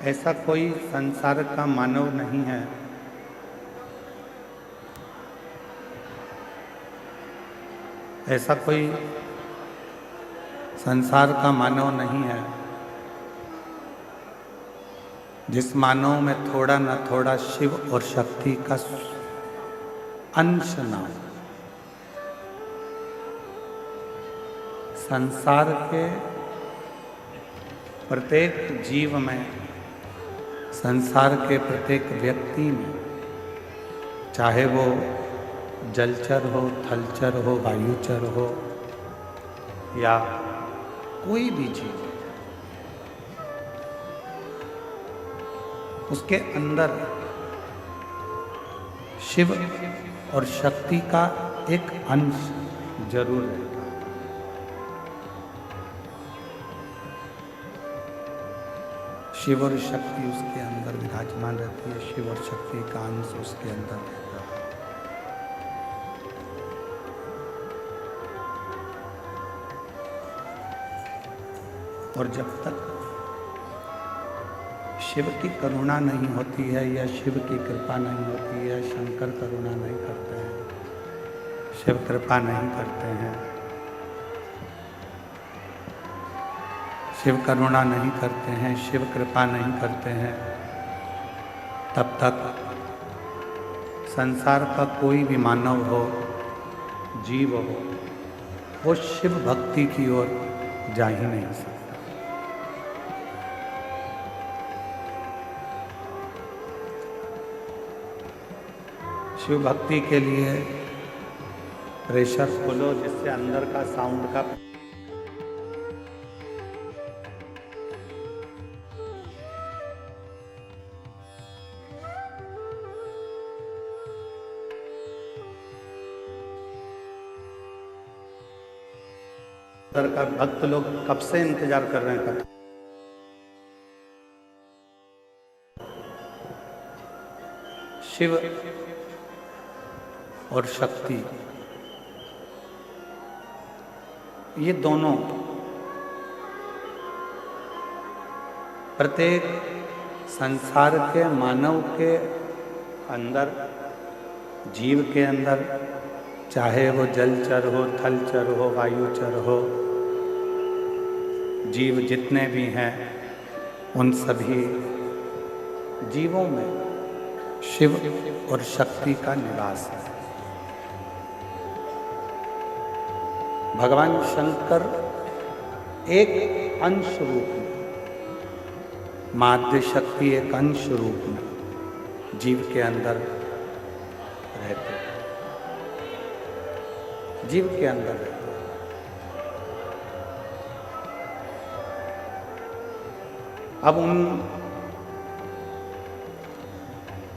ऐसा कोई संसार का मानव नहीं है ऐसा कोई संसार का मानव नहीं है जिस मानव में थोड़ा न थोड़ा शिव और शक्ति का अंश ना हो। संसार के प्रत्येक जीव में, संसार के प्रत्येक व्यक्ति में, चाहे वो जलचर हो, थलचर हो, वायुचर हो या कोई भी जीव, उसके अंदर शिव और शक्ति का एक अंश जरूर रहता है। शिव और शक्ति उसके अंदर विराजमान रहती है, शिव और शक्ति का अंश उसके अंदर रहता है। और जब तक शिव की करुणा नहीं होती है या शिव की कृपा नहीं होती है, शंकर करुणा नहीं करते हैं, शिव कृपा नहीं करते हैं, शिव करुणा नहीं करते हैं, शिव कृपा नहीं करते हैं, तब तक संसार का कोई भी मानव हो, जीव हो, वो शिव भक्ति की ओर जा ही नहीं सकता। शिव भक्ति के लिए प्रेशर खोलो जिससे अंदर का साउंड का का भक्त लोग कब से इंतजार कर रहे हैं। शिव और शक्ति, ये दोनों प्रत्येक संसार के मानव के अंदर, जीव के अंदर, चाहे वो जलचर हो, थलचर हो, वायुचर हो, जीव जितने भी हैं उन सभी जीवों में शिव और शक्ति का निवास है। भगवान शंकर एक अंश रूप में, माध्य शक्ति एक अंश रूप में जीव के अंदर रहते हैं, जीव के अंदर रहते हैं। अब उन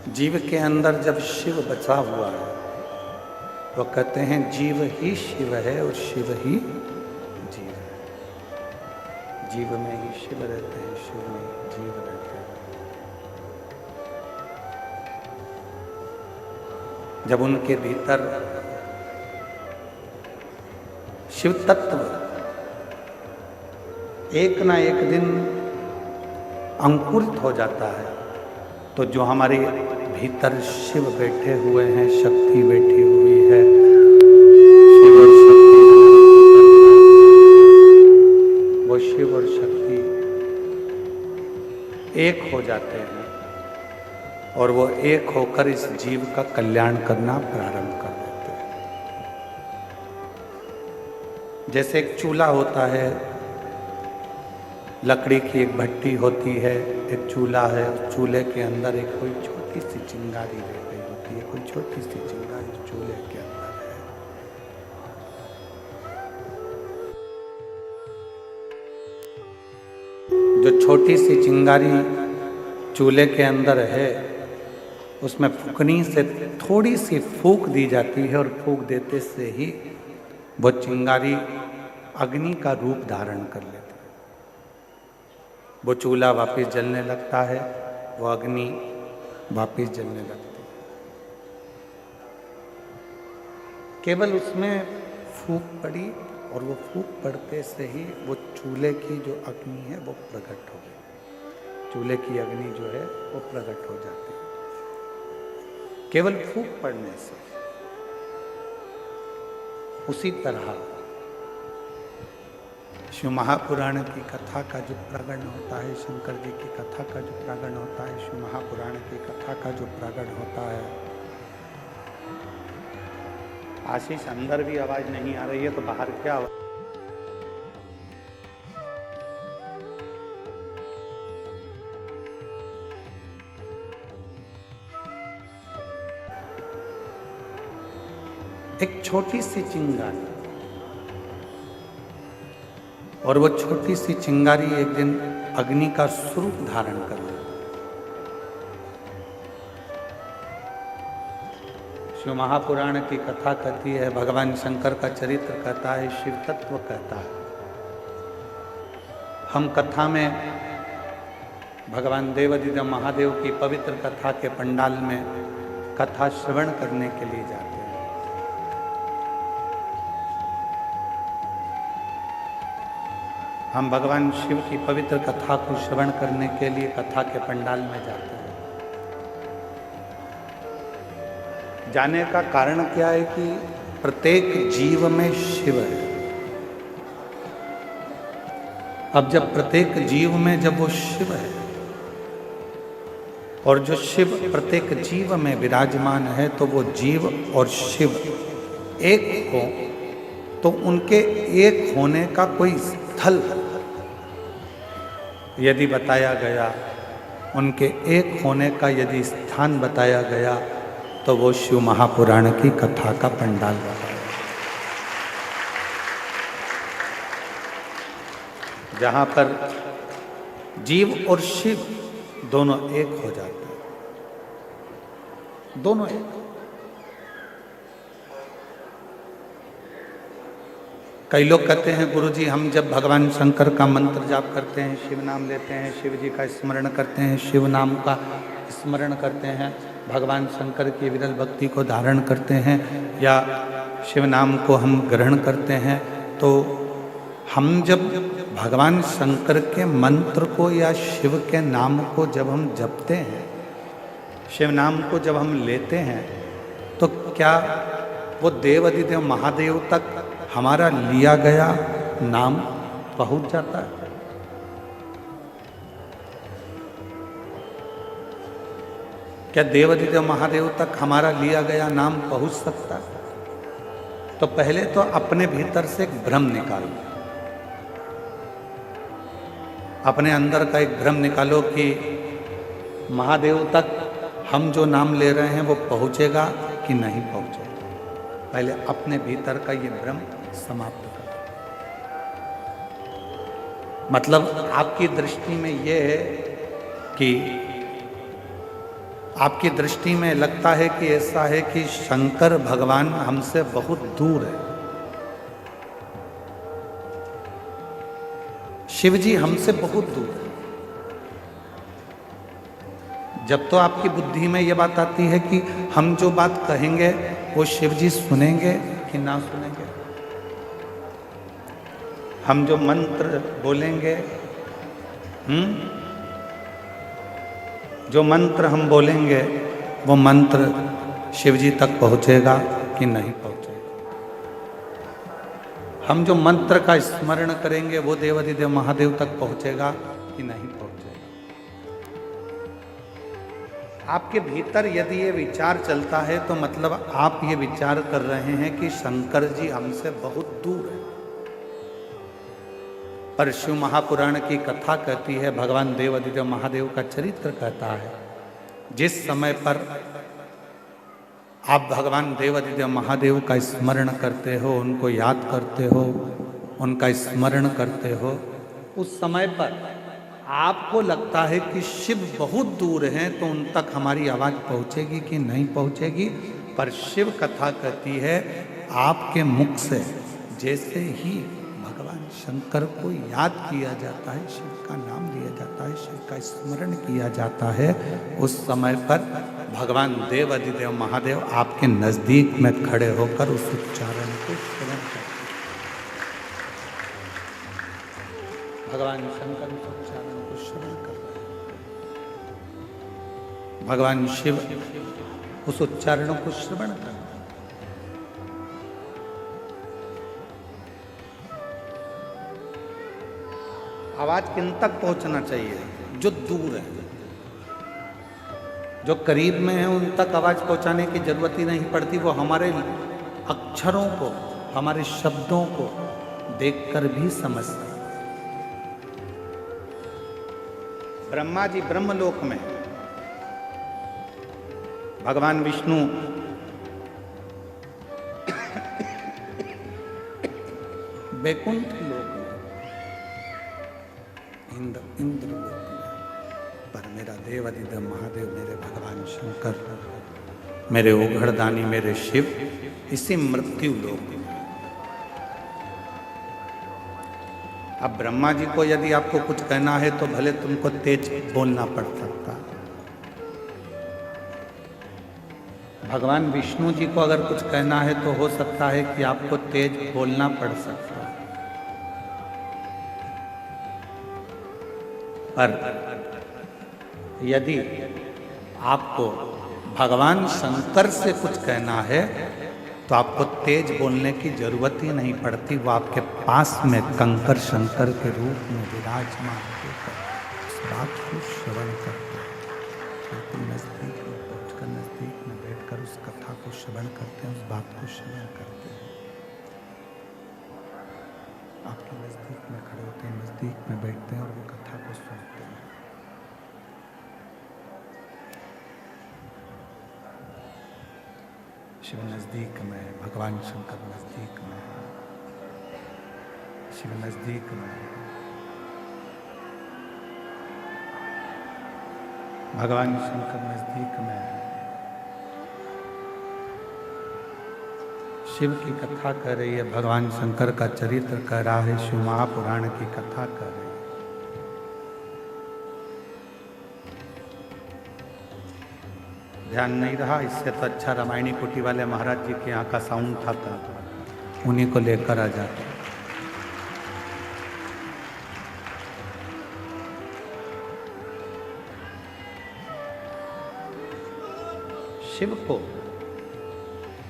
जीव के अंदर जब शिव बचा हुआ है तो कहते हैं जीव ही शिव है और शिव ही जीव है। जीव में ही शिव रहते हैं, शिव में ही जीव रहते हैं। जब उनके भीतर शिव तत्व एक ना एक दिन अंकुरित हो जाता है तो जो हमारे भीतर शिव बैठे हुए हैं, शक्ति बैठी हुई है, शिव और शक्ति, वो शिव और शक्ति एक हो जाते हैं और वो एक होकर इस जीव का कल्याण करना प्रारंभ कर देते हैं। जैसे एक चूल्हा होता है, लकड़ी की एक भट्टी होती है, एक चूल्हा है, उस चूल्हे के अंदर एक कोई छोटी सी चिंगारी रह गई होती है, कोई छोटी सी चिंगारी चूल्हे के अंदर है। जो छोटी सी चिंगारी चूल्हे के अंदर है, उसमें फूकनी से थोड़ी सी फूक दी जाती है और फूक देते से ही वो चिंगारी अग्नि का रूप धारण कर लेती है। वो चूल्हा वापस जलने लगता है, वो अग्नि वापस जलने लगती है। केवल उसमें फूंक पड़ी और वो फूंक पड़ते से ही वो चूल्हे की जो अग्नि है वो प्रकट हो गई। चूल्हे की अग्नि जो है वो प्रकट हो जाती है केवल फूंक पड़ने से। उसी तरह शिव महापुराण की कथा का जो प्रगट होता है, शंकर जी की कथा का जो प्रगट होता है, शिव महापुराण की कथा का जो प्रगट होता है। आशीष, अंदर भी आवाज नहीं आ रही है तो बाहर क्या आवाज? एक छोटी सी चिंगारी, और वो छोटी सी चिंगारी एक दिन अग्नि का स्वरूप धारण कर लेती। शिव महापुराण की कथा कहती है, भगवान शंकर का चरित्र कहता है, शिव तत्व कहता है। हम कथा में भगवान देवादिदेव महादेव की पवित्र कथा के पंडाल में कथा श्रवण करने के लिए जाते हैं। हम भगवान शिव की पवित्र कथा को श्रवण करने के लिए कथा के पंडाल में जाते हैं। जाने का कारण क्या है कि प्रत्येक जीव में शिव है। अब जब प्रत्येक जीव में जब वो शिव है और जो शिव प्रत्येक जीव में विराजमान है, तो वो जीव और शिव एक हो तो उनके एक होने का कोई स्थल यदि बताया गया, उनके एक होने का यदि स्थान बताया गया, तो वो शिव महापुराण की कथा का पंडाल बताया, जहाँ पर जीव और शिव दोनों एक हो जाते हैं, दोनों एक। कई लोग कहते हैं, गुरुजी हम जब भगवान शंकर का मंत्र जाप करते हैं, शिव नाम लेते हैं, शिव जी का स्मरण करते हैं, शिव नाम का स्मरण करते हैं, भगवान शंकर की विरल भक्ति को धारण करते हैं या शिव नाम को हम ग्रहण करते हैं, तो हम जब भगवान शंकर के मंत्र को या शिव के नाम को जब हम जपते हैं, शिव नाम को जब हम लेते हैं, तो क्या वो देवादिदेव महादेव तक हमारा लिया गया नाम पहुंच जाता है? क्या देवादिदेव महादेव तक हमारा लिया गया नाम पहुंच सकता है? तो पहले तो अपने भीतर से एक भ्रम निकालो, अपने अंदर का एक भ्रम निकालो कि महादेव तक हम जो नाम ले रहे हैं वो पहुंचेगा कि नहीं पहुंचेगा। पहले अपने भीतर का ये भ्रम समाप्त करो। मतलब आपकी दृष्टि में ये है कि आपकी दृष्टि में लगता है कि ऐसा है कि शंकर भगवान हमसे बहुत दूर है, शिव जी हमसे बहुत दूर है। जब तो आपकी बुद्धि में ये बात आती है कि हम जो बात कहेंगे वो शिव जी सुनेंगे कि ना सुनेंगे, हम जो मंत्र बोलेंगे, जो मंत्र हम बोलेंगे वो मंत्र शिव जी तक पहुंचेगा कि नहीं पहुंचेगा, हम जो मंत्र का स्मरण करेंगे वो देवादिदेव महादेव तक पहुंचेगा कि नहीं पहुंचेगा। आपके भीतर यदि ये विचार चलता है तो मतलब आप ये विचार कर रहे हैं कि शंकर जी हमसे बहुत दूर है। पर शिव महापुराण की कथा कहती है, भगवान देवादिदेव महादेव का चरित्र कहता है, जिस समय पर आप भगवान देवादिदेव महादेव का स्मरण करते हो, उनको याद करते हो, उनका स्मरण करते हो, उस समय पर आपको लगता है कि शिव बहुत दूर हैं, तो उन तक हमारी आवाज़ पहुंचेगी कि नहीं पहुंचेगी। पर शिव कथा कहती है, आपके मुख से जैसे ही भगवान शंकर को याद किया जाता है, शिव का नाम लिया जाता है, शिव का स्मरण किया जाता है, उस समय पर भगवान देवादिदेव महादेव आपके नज़दीक में खड़े होकर उस उच्चारण को श्रवण करते हैं। भगवान शंकर उस उच्चारण को श्रवण कर रहे हैं। भगवान शिव उस उच्चारणों को श्रवण करते। आवाज किन तक पहुंचना चाहिए? जो दूर है। जो करीब में है उन तक आवाज पहुंचाने की जरूरत ही नहीं पड़ती। वो हमारे अक्षरों को, हमारे शब्दों को देखकर भी समझते। ब्रह्मा जी ब्रह्मलोक में, भगवान विष्णु वैकुंठ लोक में, इंद्र लोक में, पर मेरा देवाधिदेव महादेव, मेरे भगवान शंकर, मेरे ओघड़दानी, मेरे शिव इसी मृत्यु लोक में। अब ब्रह्मा जी को यदि आपको कुछ कहना है तो भले तुमको तेज बोलना पड़ सकता है। भगवान विष्णु जी को अगर कुछ कहना है तो हो सकता है कि आपको तेज बोलना पड़ सकता है। पर यदि आपको भगवान शंकर से कुछ कहना है तो आपको तेज बोलने की जरूरत ही नहीं पड़ती। वो आपके पास में कंकर शंकर के रूप में विराजमान होकर उस बात को श्रवण करते हैं। बिल्कुल नजदीक में पहुंचकर, नजदीक में बैठकर उस कथा को श्रवण करते हैं, उस बात को श्रवण करते हैं। आपके नजदीक में खड़े होते हैं, नजदीक में बैठते हैं और वो कथा को सुनते हैं। शिव नजदीक में है, भगवान शंकर नजदीक में है, शिव नजदीक में है, भगवान शंकर नजदीक में है। शिव की कथा कर रही है, भगवान शंकर का चरित्र कर रहा है, शिव महापुराण की कथा कर रही है। ध्यान नहीं रहा, इससे तो अच्छा रामायणी कुटी वाले महाराज जी के यहाँ का साउंड था, उन्हीं को लेकर आ जाते। शिव को,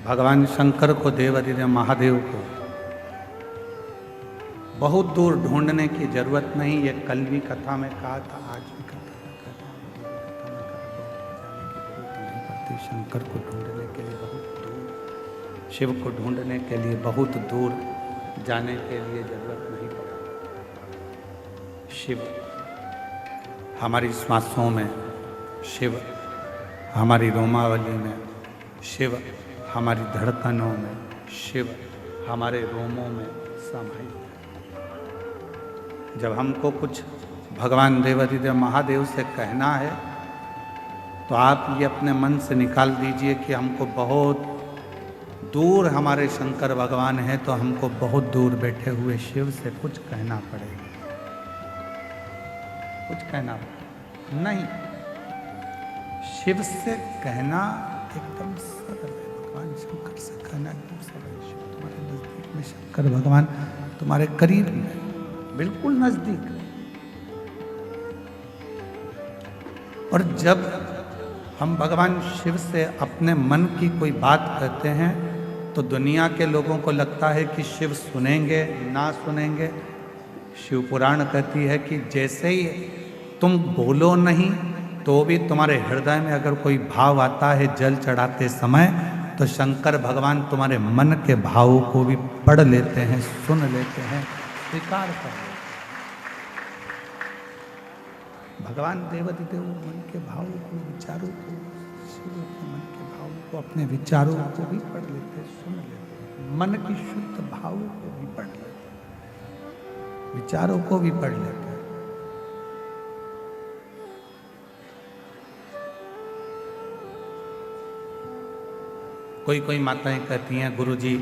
भगवान शंकर को, देवाधिदेव महादेव को बहुत दूर ढूंढने की जरूरत नहीं। ये कल भी कथा में कहा था, आज भी कथा शंकर को ढूंढने के लिए बहुत दूर, शिव को ढूंढने के लिए बहुत दूर जाने के लिए जरूरत नहीं पड़ती। शिव हमारी श्वासों में, शिव हमारी रोमावली में, शिव हमारी धड़कनों में, शिव हमारे रोमों में समाहित है। जब हमको कुछ भगवान देवाधिदेव महादेव से कहना है तो आप ये अपने मन से निकाल दीजिए कि हमको बहुत दूर हमारे शंकर भगवान हैं, तो हमको बहुत दूर बैठे हुए शिव से कुछ कहना पड़ेगा। कुछ कहना नहीं, शिव से कहना एकदम सरल है। भगवान शंकर से कहना एकदम सरल है। शिव तुम्हारे नजदीक में, शंकर भगवान तुम्हारे करीब में, बिल्कुल नजदीक। और जब हम भगवान शिव से अपने मन की कोई बात कहते हैं तो दुनिया के लोगों को लगता है कि शिव सुनेंगे ना सुनेंगे। शिव पुराण कहती है कि जैसे ही तुम बोलो नहीं तो भी तुम्हारे हृदय में अगर कोई भाव आता है जल चढ़ाते समय, तो शंकर भगवान तुम्हारे मन के भावों को भी पढ़ लेते हैं, सुन लेते हैं, स्वीकार कर लेते हैं। भगवान देवाधिदेव मन के भावों को, विचारों को, शिव के मन के भावों को, अपने विचारों को भी पढ़ लेते, सुन लेते, मन की शुद्ध भावों को भी पढ़ लेते, विचारों को भी पढ़ लेते। कोई कोई माताएं कहती हैं, गुरुजी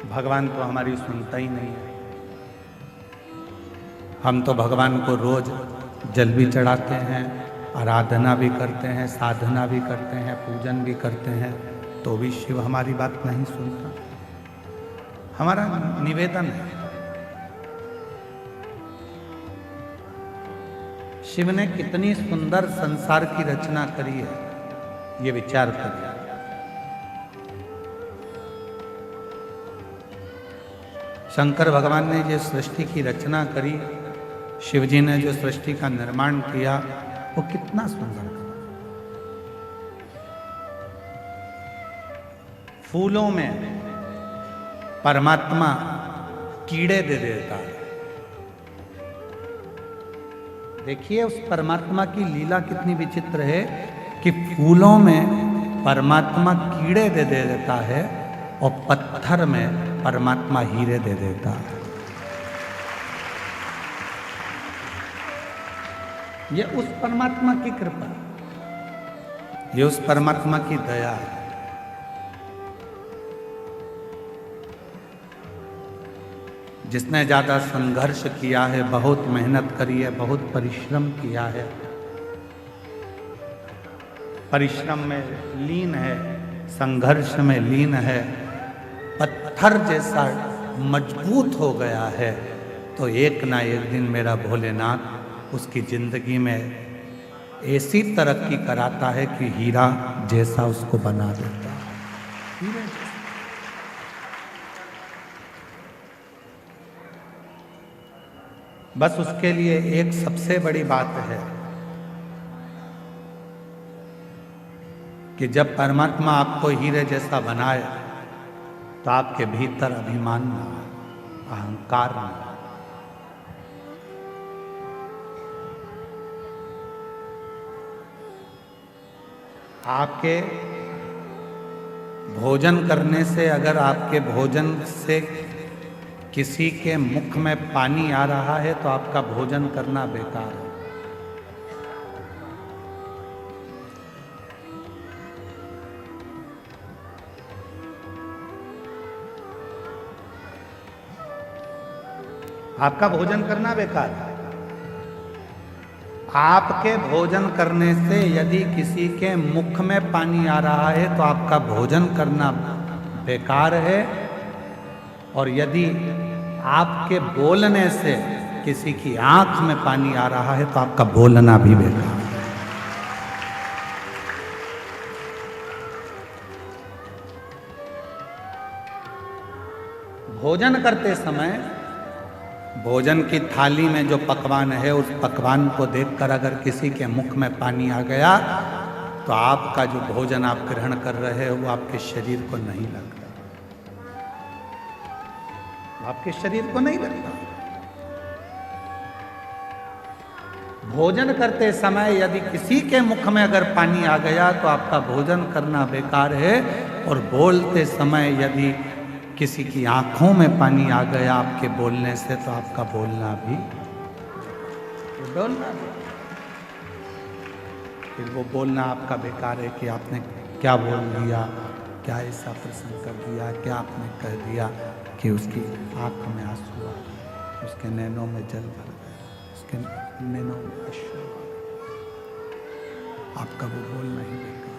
भगवान तो हमारी सुनता ही नहीं है। हम तो भगवान को रोज जल भी चढ़ाते हैं, आराधना भी करते हैं, साधना भी करते हैं, पूजन भी करते हैं, तो भी शिव हमारी बात नहीं सुनता। हमारा निवेदन है शिव ने कितनी सुंदर संसार की रचना करी है, ये विचार करिए। शंकर भगवान ने जो सृष्टि की रचना करी, शिव जी ने जो सृष्टि का निर्माण किया, वो कितना सुंदर था। फूलों में परमात्मा कीड़े दे देता है। देखिए उस परमात्मा की लीला कितनी विचित्र है कि फूलों में परमात्मा कीड़े दे देता है और पत्थर में परमात्मा हीरे दे देता है। ये उस परमात्मा की कृपा, ये उस परमात्मा की दया है। जिसने ज्यादा संघर्ष किया है, बहुत मेहनत करी है, बहुत परिश्रम किया है, परिश्रम में लीन है, संघर्ष में लीन है, पत्थर जैसा मजबूत हो गया है, तो एक ना एक दिन मेरा भोलेनाथ उसकी जिंदगी में ऐसी तरक्की कराता है कि हीरा जैसा उसको बना देता है। हीरे जैसा। बस उसके लिए एक सबसे बड़ी बात है कि जब परमात्मा आपको हीरे जैसा बनाए तो आपके भीतर अभिमान ना आए, अहंकार ना आए। आपके भोजन करने से, अगर आपके भोजन से किसी के मुख में पानी आ रहा है तो आपका भोजन करना बेकार है। आपका भोजन करना बेकार है। आपके भोजन करने से यदि किसी के मुख में पानी आ रहा है तो आपका भोजन करना बेकार है, और यदि आपके बोलने से किसी की आंख में पानी आ रहा है तो आपका बोलना भी बेकार है। भोजन करते समय भोजन की थाली में जो पकवान है, उस पकवान को देखकर अगर किसी के मुख में पानी आ गया तो आपका जो भोजन आप ग्रहण कर रहे हो वो आपके शरीर को नहीं लगता, आपके शरीर को नहीं लगता। भोजन करते समय यदि किसी के मुख में अगर पानी आ गया तो आपका भोजन करना बेकार है, और बोलते समय यदि किसी की आंखों में पानी आ गया आपके बोलने से तो आपका बोलना भी फिर वो बोलना आपका बेकार है कि आपने क्या बोल दिया, क्या ऐसा प्रश्न कर दिया, क्या आपने कह दिया कि उसकी आंख में आंसू आ गए, उसके नैनों में जल भर गया, उसके नैनों में अश्रु आ गए। आपका वो बोलना ही बेकार है।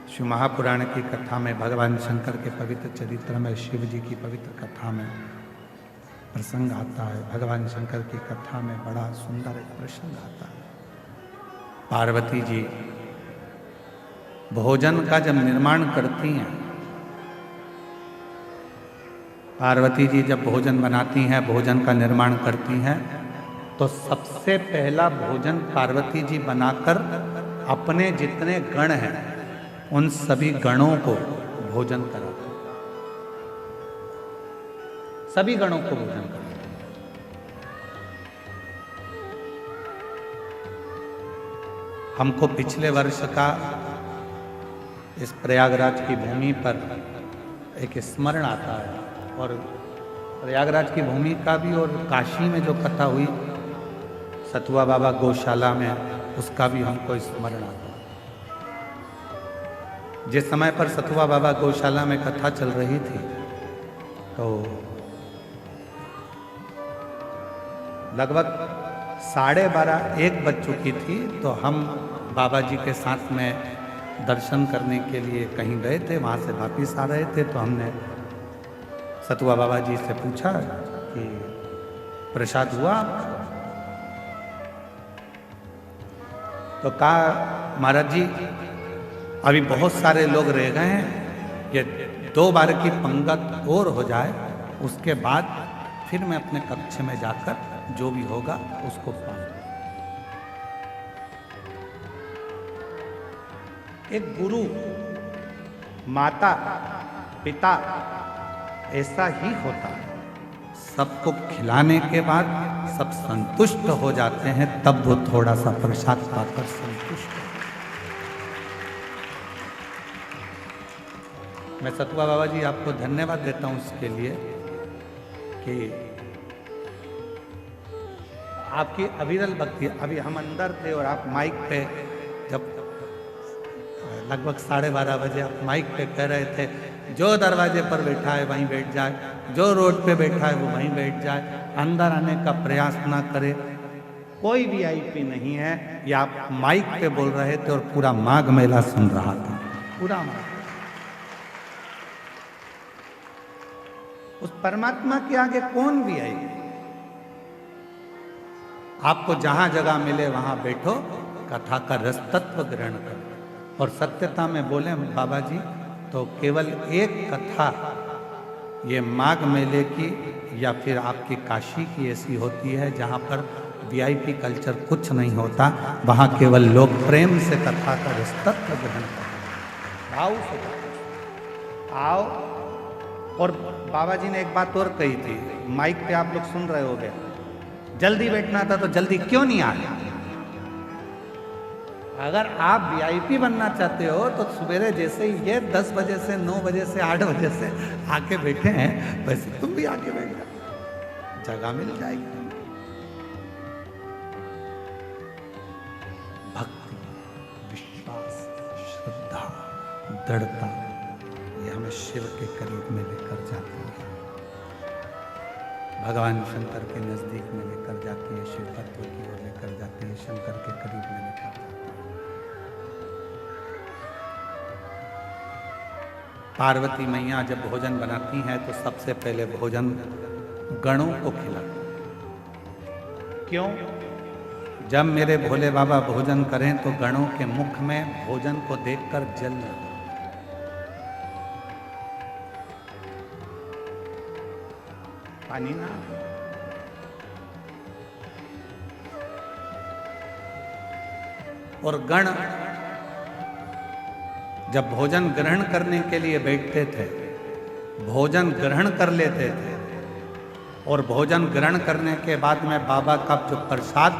शिव महापुराण की कथा में, भगवान शंकर के पवित्र चरित्र में, शिव जी की पवित्र कथा में प्रसंग आता है। भगवान शंकर की कथा में बड़ा सुंदर एक प्रसंग आता है। पार्वती जी भोजन का जब निर्माण करती हैं, पार्वती जी जब भोजन बनाती हैं, भोजन का निर्माण करती हैं, तो सबसे पहला भोजन पार्वती जी बनाकर अपने जितने गण हैं उन सभी गणों को भोजन कराते, सभी गणों को भोजन कराते। हमको पिछले वर्ष का इस प्रयागराज की भूमि पर एक स्मरण आता है, और प्रयागराज की भूमि का भी, और काशी में जो कथा हुई सतुआ बाबा गौशाला में, उसका भी हमको स्मरण आता है। जिस समय पर सतुआ बाबा गौशाला में कथा चल रही थी तो लगभग 12:30-1 बज चुकी थी, तो हम बाबा जी के साथ में दर्शन करने के लिए कहीं गए थे। वहाँ से वापिस आ रहे थे तो हमने सतुआ बाबा जी से पूछा कि प्रसाद हुआ? तो कहा महाराज जी अभी बहुत सारे लोग रह गए हैं, ये 2 बार की पंगत और हो जाए, उसके बाद फिर मैं अपने कक्ष में जाकर जो भी होगा उसको पाऊंगा। एक गुरु, माता, पिता ऐसा ही होता है। सबको खिलाने के बाद सब संतुष्ट हो जाते हैं, तब वो थोड़ा सा प्रसाद पाकर संतुष्ट हो। मैं सतुआ बाबा जी आपको धन्यवाद देता हूं इसके लिए कि आपकी अविरल भक्ति। अभी हम अंदर थे और आप माइक पे, जब लगभग 12:30 बजे आप माइक पे कह रहे थे जो दरवाजे पर बैठा है वहीं बैठ जाए, जो रोड पे बैठा है वो वहीं बैठ जाए, अंदर आने का प्रयास ना करे। कोई वीआईपी नहीं है, ये आप माइक पे बोल रहे थे और पूरा माघ मेला सुन रहा था, पूरा माघ। उस परमात्मा के आगे कौन वीआईपी? आपको जहां जगह मिले वहां बैठो, कथा का रस तत्व ग्रहण करो। और सत्यता में बोले बाबा जी तो केवल एक कथा ये माघ मेले की या फिर आपकी काशी की ऐसी होती है जहाँ पर वीआईपी कल्चर कुछ नहीं होता, वहाँ केवल लोग प्रेम से कथा का रस तत्व ग्रहण करते, भाव से आओ। और बाबा जी ने एक बात और कही थी, माइक पे आप लोग सुन रहे होगे, जल्दी बैठना था तो जल्दी क्यों नहीं आया? अगर आप वीआईपी बनना चाहते हो तो सवेरे जैसे ही ये 10 बजे से 9 बजे से 8 बजे से आके बैठे हैं, वैसे तुम भी आके बैठ जाओ, जगह मिल जाएगी। भक्ति, विश्वास, श्रद्धा, दृढ़ता ये हमें शिव के करीब में लेकर जाती है, भगवान शंकर के नजदीक में लेकर जाती है, शिव तत्व की ओर लेकर जाती है, शंकर के करीब में लेकर जाती है। पार्वती मैया जब भोजन बनाती हैं तो सबसे पहले भोजन गणों को खिलाती। क्यों? जब मेरे भोले बाबा भोजन करें तो गणों के मुख में भोजन को देखकर जल जाए। पानी ना, और गण जब भोजन ग्रहण करने के लिए बैठते थे, भोजन ग्रहण कर लेते थे, और भोजन ग्रहण करने के बाद में बाबा का जो प्रसाद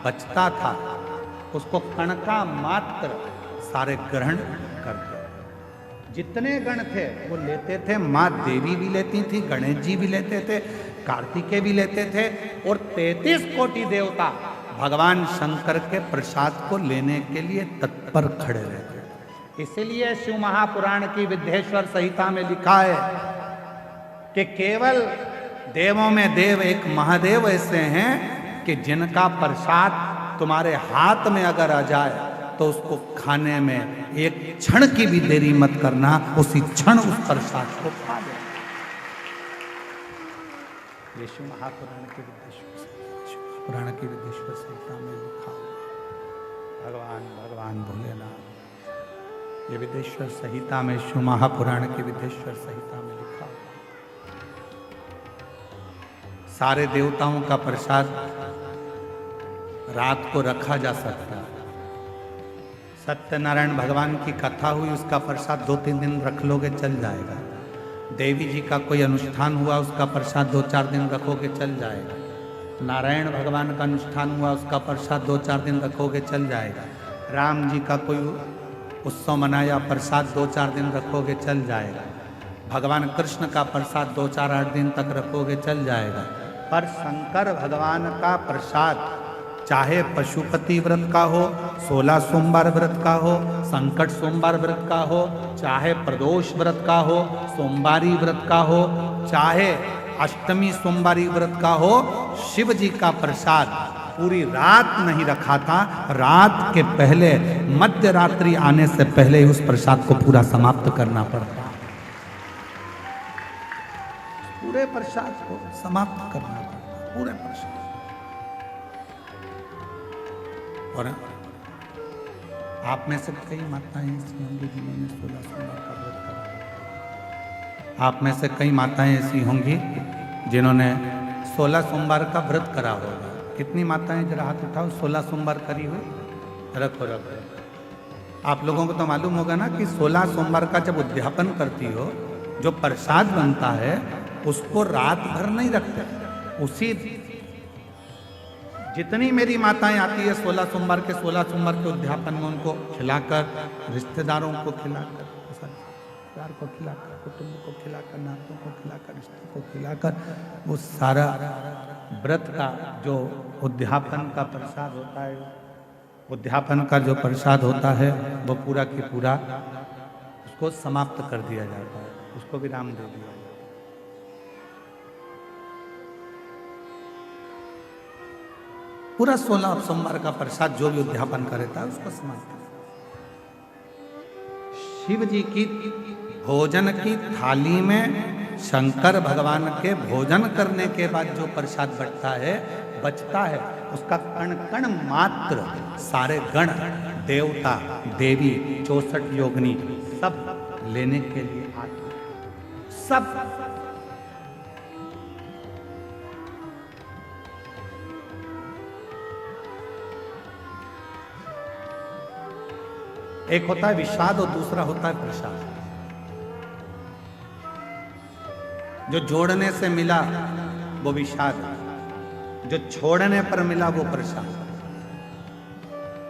बचता था उसको कणका मात्र सारे ग्रहण करते। जितने गण थे वो लेते थे, माँ देवी भी लेती थी, गणेश जी भी लेते थे, कार्तिकेय भी लेते थे, और 33 कोटि देवता भगवान शंकर के प्रसाद को लेने के लिए तत्पर खड़े रहते। इसलिए शिव महापुराण की विद्येश्वर संहिता में लिखा है कि केवल देवों में देव एक महादेव ऐसे हैं कि जिनका प्रसाद तुम्हारे हाथ में अगर आ जाए तो उसको खाने में एक क्षण की भी देरी मत करना, उसी क्षण उस प्रसाद को खा ले। ये शिव महापुराण की विद्येश्वर संहिता में लिखा हुआ। भगवान भोलेनाथ, ये विद्येश्वर संहिता में, शिव महापुराण की विद्येश्वर संहिता में लिखा हुआ। सारे देवताओं का प्रसाद रात को रखा जा सकता है। सत्यनारायण भगवान की कथा हुई, उसका प्रसाद 2-3 दिन रख लोगे चल जाएगा। देवी जी का कोई अनुष्ठान हुआ, उसका प्रसाद 2-4 दिन रखोगे चल जाएगा। नारायण भगवान का अनुष्ठान हुआ, उसका प्रसाद 2-4 दिन रखोगे चल जाएगा। राम जी का कोई उत्सव मनाया, प्रसाद 2-4 दिन रखोगे चल जाएगा। भगवान कृष्ण का प्रसाद 2-4-8 दिन तक रखोगे चल जाएगा। पर शंकर भगवान का प्रसाद चाहे पशुपति व्रत का हो, 16 सोमवार व्रत का हो, संकट सोमवार व्रत का हो, चाहे प्रदोष व्रत का हो, सोमवारी व्रत का हो, चाहे अष्टमी सोमवारी व्रत का हो, शिव जी का प्रसाद पूरी रात नहीं रखा था। रात के पहले, मध्य रात्रि आने से पहले ही उस प्रसाद को पूरा समाप्त करना पड़ता। पूरे प्रसाद को समाप्त करना पड़ता, पूरे प्रसाद। और आप में से कई माताएं ऐसी होंगी जिन्होंने 16 सोमवार का व्रत करा। आप में से कई माताएं ऐसी होंगी जिन्होंने 16 सोमवार का व्रत करा होगा। कितनी माताएं, जरा हाथ उठाओ, 16 सोमवार करी हुई? रखो रखो। आप लोगों को तो मालूम होगा ना कि 16 सोमवार का जब उद्यापन करती हो, जो प्रसाद बनता है उसको रात भर नहीं रखते, उसी जितनी मेरी माताएं आती है 16 सोमवार के 16 सोमवार के उद्यापन में, उनको खिलाकर, रिश्तेदारों को खिलाकर, परिवार को खिलाकर, कुटुंब को खिलाकर, नातों को खिलाकर, रिश्ते को खिलाकर, वो सारा व्रत का जो उद्यापन का प्रसाद होता है, उद्यापन का जो प्रसाद होता है वो पूरा की पूरा उसको समाप्त कर दिया जाता है, उसको विराम दे दिया। पूरा 16 सोमवार का प्रसाद जो भी उद्यापन करता है उसको समाप्त। शिव जी की भोजन की थाली में शंकर भगवान के भोजन करने के बाद जो प्रसाद बचता है उसका कण कण मात्र सारे गण, देवता, देवी, 64 योगिनी सब लेने के लिए आते, सब। एक होता है विषाद और दूसरा होता है प्रसाद। जो जोड़ने से मिला वो विषाद, जो छोड़ने पर मिला वो प्रसाद।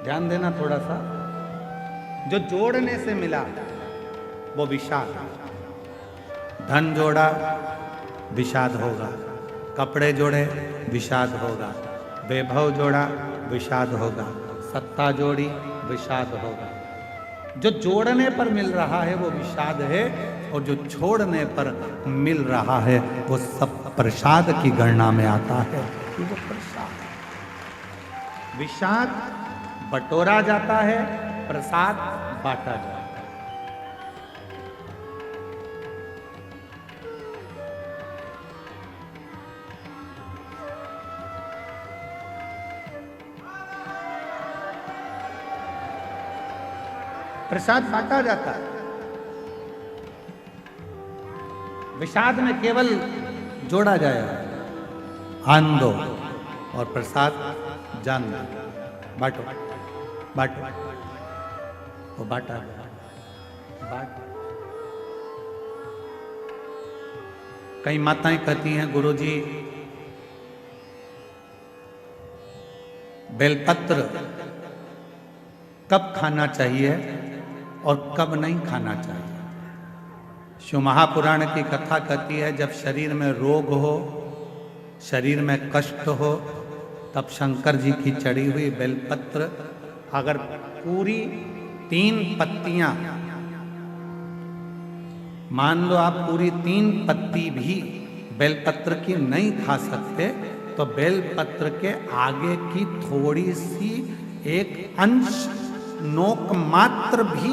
ध्यान देना थोड़ा सा। जो जोड़ने से मिला वो विषाद। धन जोड़ा विषाद होगा, कपड़े जोड़े विषाद होगा, वैभव जोड़ा विषाद होगा, सत्ता जोड़ी विषाद होगा। जो जोड़ने पर मिल रहा है वो विषाद है, और जो छोड़ने पर मिल रहा है वो सब प्रसाद की गणना में आता है। वो प्रसाद, विषाद बटोरा जाता है, प्रसाद बांटा जाता है। प्रसाद बांटा जाता है। विषाद में केवल जोड़ा जाएगा, आन दो और प्रसाद जान दो, बांटो बांटो, वो बांटा बांट। कई माताएं कहती हैं, गुरुजी बेलपत्र कब खाना चाहिए और कब नहीं खाना चाहिए। शिव महापुराण की कथा कहती है, जब शरीर में रोग हो, शरीर में कष्ट हो, तब शंकर जी की चढ़ी हुई बेलपत्र अगर पूरी 3 पत्तियां, मान लो आप पूरी 3 पत्ती भी बेलपत्र की नहीं खा सकते, तो बेलपत्र के आगे की थोड़ी सी एक अंश नोक मात्र भी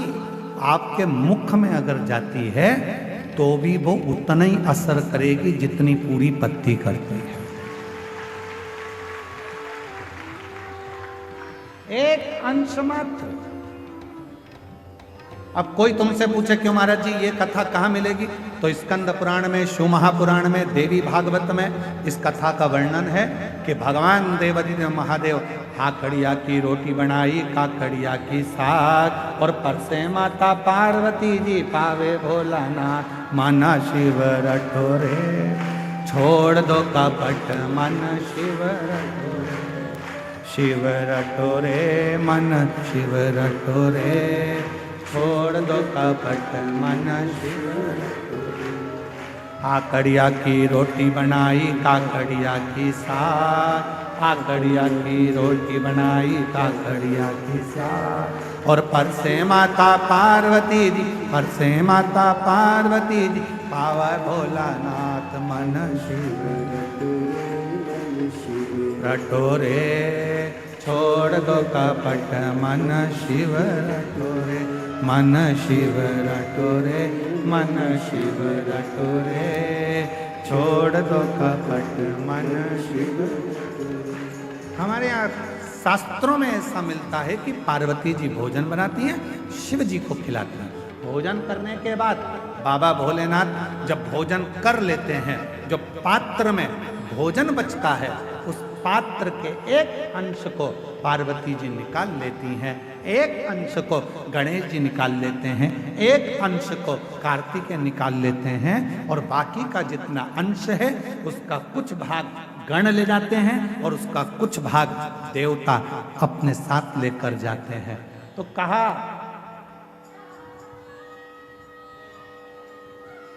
आपके मुख में अगर जाती है तो भी वो उतना ही असर करेगी जितनी पूरी पत्ती करती है। एक अंश मात्र। अब कोई तुमसे पूछे क्यों महाराज जी ये कथा कहाँ मिलेगी, तो स्कंद पुराण में, शिव महापुराण में, देवी भागवत में इस कथा का वर्णन है कि भगवान देवादिदेव महादेव हाकड़िया की रोटी बनाई, काकड़िया की साग, और परसे माता पार्वती जी पावे भोलानाथ, माना शिव रटोरे, छोड़ दो कपट मन शिव रटोरे, शिव रटोरे मन शिव रटोरे, छोड़ दो कपट मन शिव रटोरे। काकड़िया की रोटी बनाई, काकड़िया की साग, काकड़िया की रोटी बनाई, काकड़िया की साग, और परसे माता पार्वती जी, परसे माता पार्वती जी पावा भोलानाथ, मन शिव रटोरे, छोड़ दो कपट मन शिव रटोरे, मन शिव रटोरे, मन शिव रटोरे, छोड़ दो कपट मन शिव। हमारे यहाँ शास्त्रों में ऐसा मिलता है कि पार्वती जी भोजन बनाती हैं, शिव जी को खिलाती हैं। भोजन करने के बाद बाबा भोलेनाथ जब भोजन कर लेते हैं, जो पात्र में भोजन बचता है उस पात्र के एक अंश को पार्वती जी निकाल लेती हैं, एक अंश को गणेश जी निकाल लेते हैं, एक अंश को कार्तिकेय निकाल लेते हैं, और बाकी का जितना अंश है उसका कुछ भाग गण ले जाते हैं और उसका कुछ भाग देवता अपने साथ लेकर जाते हैं। तो कहा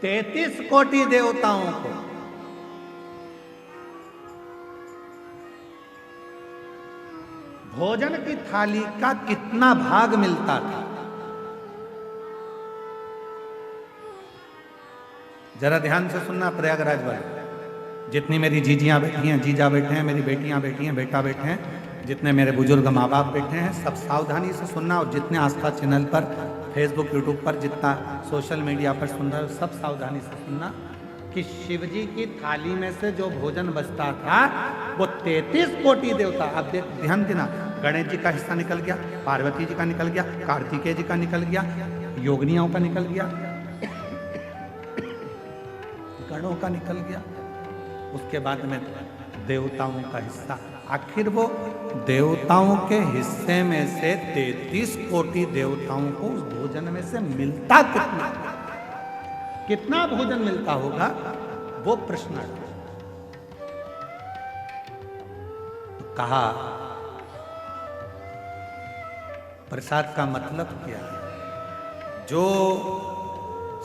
33 कोटि देवताओं को भोजन की थाली का कितना भाग मिलता था, जरा ध्यान से सुनना प्रयागराज वाले। जितनी मेरी जीजियां बैठी हैं, जीजा बैठे हैं, मेरी बेटियां बैठी हैं, बेटा बैठे हैं, जितने मेरे बुजुर्ग माँ बाप बैठे हैं, सब सावधानी से सुनना। और जितने आस्था चैनल पर, फेसबुक, यूट्यूब पर, जितना सोशल मीडिया पर सुन रहे हो, सब सावधानी से सुनना कि शिव जी की थाली में से जो भोजन बचता था वो 33 कोटि देवता, अब ध्यान देना, गणेश जी का हिस्सा निकल गया, पार्वती जी का निकल गया, कार्तिकेय जी का निकल गया, योगिनियों का निकल गया, गणों का निकल गया, उसके बाद में देवताओं का हिस्सा। आखिर वो देवताओं के हिस्से में से 33 कोटि देवताओं को उस भोजन में से मिलता कितना भोजन मिलता होगा, वो प्रश्न है। तो कहा प्रसाद का मतलब क्या है? जो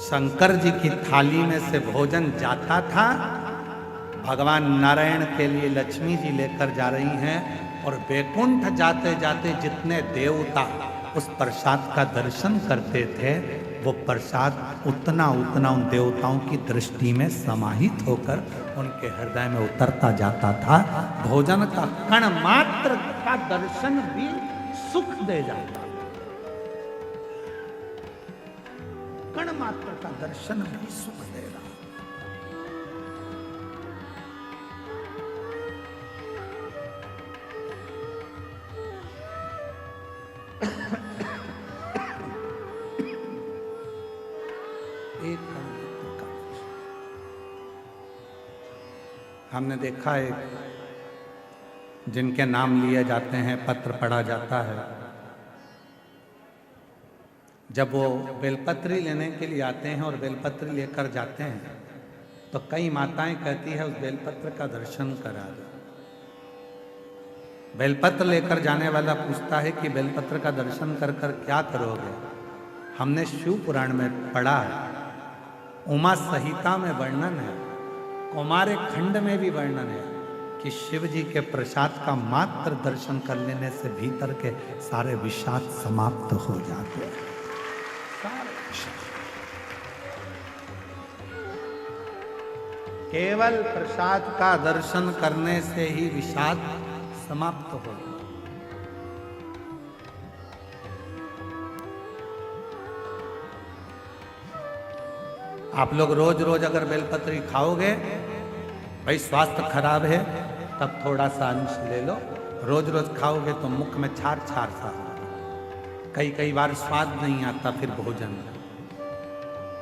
शंकर जी की थाली में से भोजन जाता था, भगवान नारायण के लिए लक्ष्मी जी लेकर जा रही हैं, और वैकुंठ जाते जाते जितने देवता उस प्रसाद का दर्शन करते थे, वो प्रसाद उतना उतना उन देवताओं की दृष्टि में समाहित होकर उनके हृदय में उतरता जाता था। भोजन का कण मात्र का दर्शन भी सुख दे जाता, कण मात्र का दर्शन भी सुख दे रहा। हमने देखा है जिनके नाम लिए जाते हैं, पत्र पढ़ा जाता है, जब वो बेलपत्री लेने के लिए आते हैं और बेलपत्री लेकर जाते हैं तो कई माताएं कहती है उस बेलपत्र का दर्शन करा दो। बेलपत्र लेकर जाने वाला पूछता है कि बेलपत्र का दर्शन कर कर क्या करोगे? हमने शिव पुराण में पढ़ा है, उमा संहिता में वर्णन है, कुमार खंड में भी वर्णन है कि शिव जी के प्रसाद का मात्र दर्शन कर लेने से भीतर के सारे विषाद समाप्त हो जाते हैं। केवल प्रसाद का दर्शन करने से ही विषाद समाप्त हो जाता। आप लोग रोज रोज अगर बेलपत्री खाओगे, भाई स्वास्थ्य खराब है तब थोड़ा सा अंश ले लो, रोज रोज खाओगे तो मुख में छार छार सा, कई बार स्वाद नहीं आता, फिर भोजन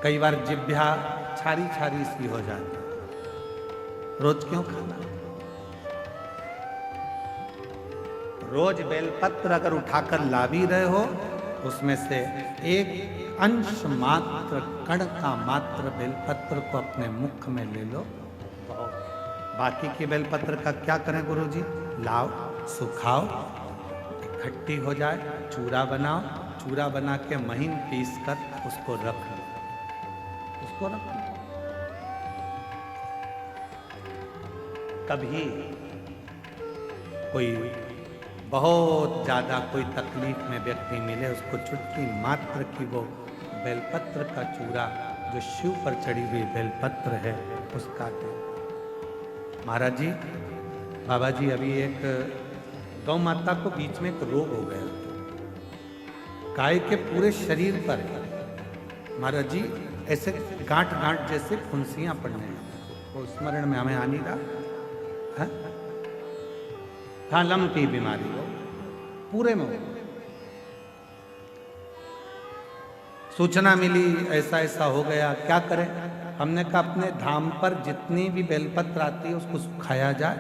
कई बार जिह्वा छारी छारी सी हो जाती। रोज क्यों खाना? रोज बेलपत्र अगर उठाकर ला भी रहे हो, उसमें से एक अंश मात्र, कण का मात्र बेलपत्र को अपने मुख में ले लो। बाकी के बेलपत्र का क्या करें गुरुजी? लाओ, सुखाओ, इकट्ठी हो जाए, चूरा बनाओ, चूरा बना के महीन पीस कर उसको रख लो, उसको रख लो। कभी कोई बहुत ज़्यादा कोई तकलीफ में व्यक्ति मिले, उसको चुटकी मात्र की वो बेलपत्र का चूरा जो शिव पर चढ़ी हुई बेलपत्र है उसका दे। महाराज जी, बाबा जी, अभी एक गौ माता को बीच में एक रोग हो गया, गाय के पूरे शरीर पर महाराज जी ऐसे गांठ गांठ जैसे फुंसियां पड़ने लगी। वो स्मरण में हमें आ नहीं रहा है? हाँ, लंपी बीमारी हो पूरे में। सूचना मिली ऐसा ऐसा हो गया, क्या करें? हमने कहा अपने धाम पर जितनी भी बेलपत्र आती है उसको सुखाया जाए,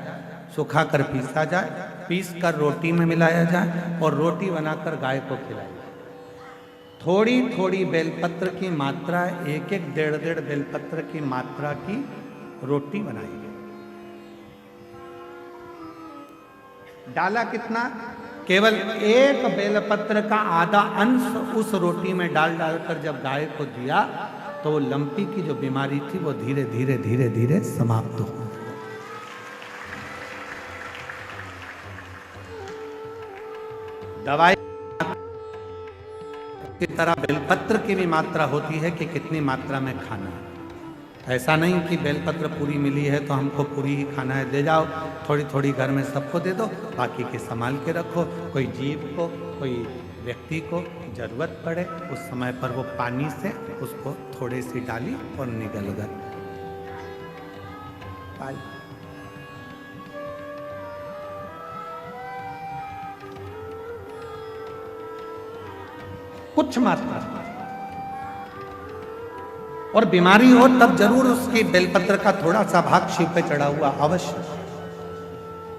सुखा कर पीसा जाए, पीस कर रोटी में मिलाया जाए और रोटी बनाकर गाय को खिलाया जाए। थोड़ी थोड़ी बेलपत्र की मात्रा, एक एक डेढ़ डेढ़ बेलपत्र की मात्रा की रोटी बनाई गई। डाला कितना? केवल एक बेलपत्र का आधा अंश उस रोटी में डाल डालकर जब गाय को दिया तो वो लंपी की जो बीमारी थी वो धीरे धीरे धीरे धीरे समाप्त हो गई। दवाई की तरह बेलपत्र की भी मात्रा होती है कि कितनी मात्रा में खाना है। ऐसा नहीं कि बेलपत्र पूरी मिली है तो हमको पूरी ही खाना है, दे जाओ, थोड़ी थोड़ी घर में सबको दे दो, बाकी के संभाल के रखो। कोई जीव को, कोई व्यक्ति को जरूरत पड़े उस समय पर वो पानी से उसको थोड़ी सी डाली और निगल गए। कुछ मात्रा, और बीमारी हो तब जरूर उसकी बेलपत्र का थोड़ा सा भाग शिव पे चढ़ा हुआ अवश्य।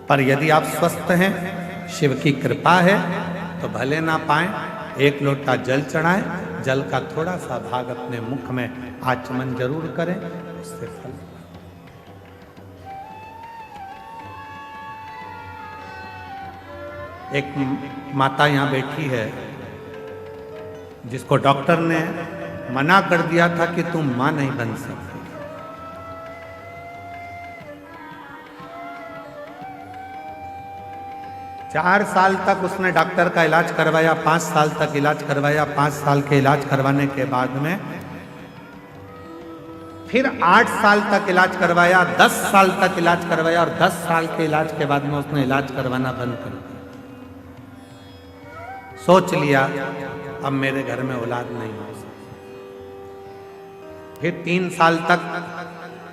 पर यदि आप स्वस्थ हैं, शिव की कृपा है, तो भले ना पाए, एक लोटा जल चढ़ाएं, जल का थोड़ा सा भाग अपने मुख में आचमन जरूर करें, उससे फल। एक माता यहां बैठी है जिसको डॉक्टर ने मना कर दिया था कि तुम मां नहीं बन सकती। 4 साल तक उसने डॉक्टर का इलाज करवाया, 5 साल तक इलाज करवाया। 5 साल के इलाज करवाने के बाद में फिर 8 साल तक इलाज करवाया, 10 साल तक इलाज करवाया, और 10 साल के इलाज के बाद में उसने इलाज करवाना बंद कर दिया। सोच लिया अब मेरे घर में औलाद नहीं हो सकती। फिर 3 साल तक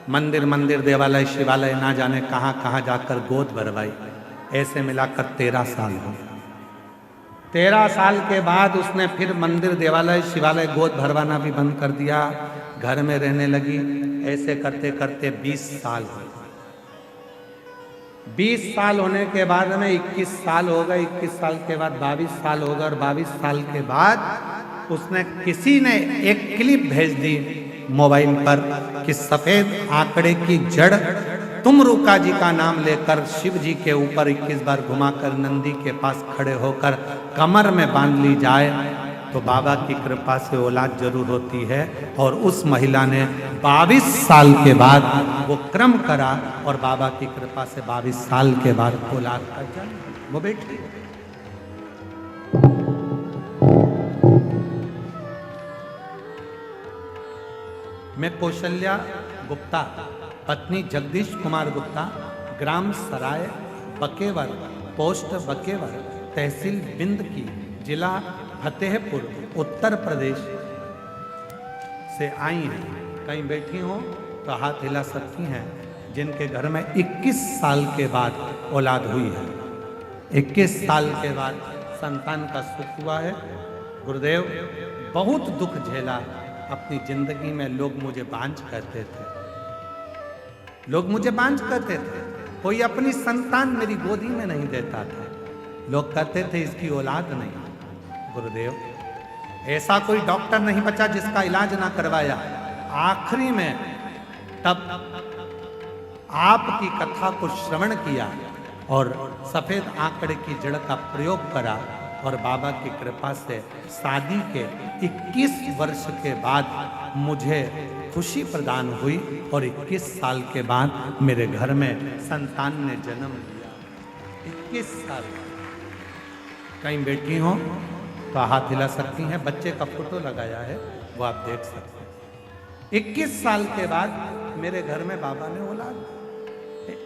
मंदिर मंदिर, देवालय, शिवालय, ना जाने कहां कहां जाकर गोद भरवाई। ऐसे मिलाकर 13 साल हो। 13 साल के बाद उसने फिर मंदिर, देवालय, शिवालय, गोद भरवाना भी बंद कर दिया, घर में रहने लगी। ऐसे करते करते 20 साल हो। 20 साल होने के बाद में 21 साल हो गए, 21 साल के बाद 22 साल हो गए, और 22 साल के बाद उसने, किसी ने एक क्लिप भेज दी मोबाइल पर कि सफेद आंकड़े की जड़ तुमरुका जी का नाम लेकर शिव जी के ऊपर 21 बार घुमाकर नंदी के पास खड़े होकर कमर में बांध ली जाए तो बाबा की कृपा से औलाद जरूर होती है। और उस महिला ने 22 साल के बाद वो क्रम करा और बाबा की कृपा से 22 साल के बाद औलाद का जन्म। वो बेटी मैं कौशल्या गुप्ता, पत्नी जगदीश कुमार गुप्ता, ग्राम सराय बकेवर, पोस्ट बकेवर, तहसील बिंद की, जिला फतेहपुर, उत्तर प्रदेश से आई हैं। कहीं बैठी हो तो हाथ हिला सकती हैं जिनके घर में 21 साल के बाद औलाद हुई है, 21 साल के बाद संतान का सुख हुआ है। गुरुदेव, बहुत दुख झेला अपनी जिंदगी में। लोग मुझे बांझ कहते थे, लोग मुझे बांझ कहते थे। कोई अपनी संतान मेरी गोदी में नहीं देता था। लोग कहते थे इसकी औलाद नहीं। गुरुदेव, ऐसा कोई डॉक्टर नहीं बचा जिसका इलाज ना करवाया। आखिरी में तब आपकी कथा को श्रवण किया और सफेद आंकड़े की जड़ का प्रयोग करा, और बाबा की कृपा से शादी के 21 वर्ष के बाद मुझे खुशी प्रदान हुई, और 21 साल के बाद मेरे घर में संतान ने जन्म लिया। 21 साल। कहीं बैठी हो तो हाथ हिला सकती हैं। बच्चे का फोटो लगाया है, वो आप देख सकते हैं। 21 साल के बाद मेरे घर में बाबा ने औलाद।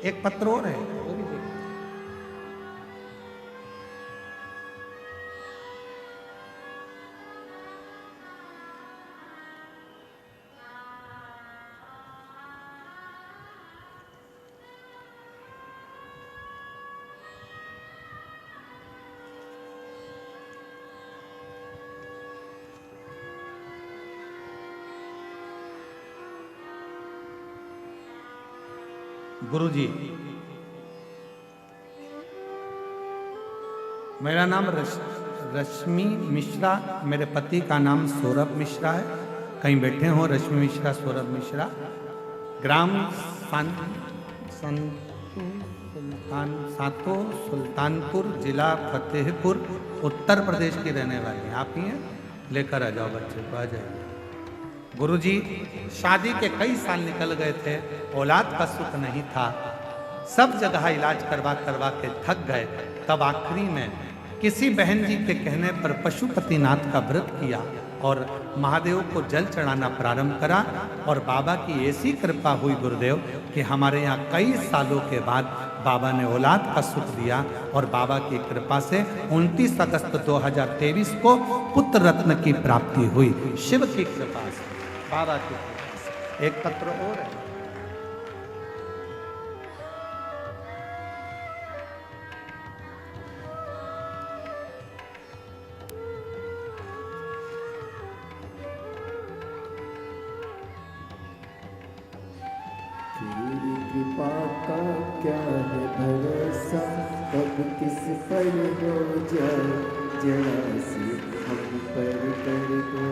एक पत्र और है, वो भी देखिए। गुरुजी, मेरा नाम रश्मि मिश्रा, मेरे पति का नाम सौरभ मिश्रा है। कहीं बैठे हो रश्मि मिश्रा, सौरभ मिश्रा। ग्राम सातो सुल्तानपुर, जिला फतेहपुर, उत्तर प्रदेश की रहने वाली। आप ही हैं? लेकर आ जाओ बच्चे को, आ जाइए। गुरुजी, शादी के कई साल निकल गए थे, औलाद का सुख नहीं था। सब जगह इलाज करवा करवा के थक गए। तब आखिरी में किसी बहन जी के कहने पर पशुपतिनाथ का व्रत किया और महादेव को जल चढ़ाना प्रारंभ करा। और बाबा की ऐसी कृपा हुई गुरुदेव कि हमारे यहाँ कई सालों के बाद बाबा ने औलाद का सुख दिया। और बाबा की कृपा से 29 अगस्त 2023 को पुत्र रत्न की प्राप्ति हुई, शिव की कृपा से, बाबा की कृपा से। एक पत्र और है। कृपा का क्या है भरोसा, कब किस पर हो जाए, जरा सी हम पर कर दो,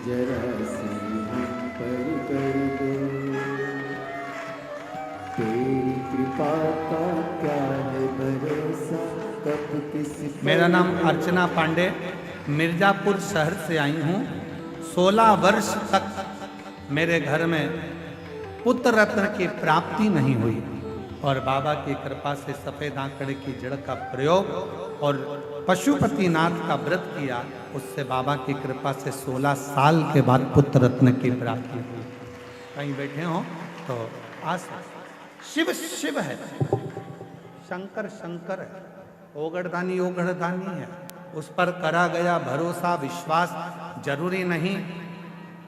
जरा सी हम पर कर दो। तेरी कृपा का क्या है भरोसा, कब किस पर। मेरा नाम अर्चना पांडे, मिर्जापुर शहर से आई हूँ। 16 वर्ष तक मेरे घर में पुत्र रत्न की प्राप्ति नहीं हुई और बाबा की कृपा से सफेद आंकड़े की जड़ का प्रयोग और पशुपतिनाथ का व्रत किया। उससे बाबा की कृपा से 16 साल के बाद पुत्र रत्न की प्राप्ति हुई। कहीं बैठे हो तो आस। शिव शिव है, शंकर शंकर है, ओगड़दानी ओगड़दानी है। उस पर करा गया भरोसा विश्वास। जरूरी नहीं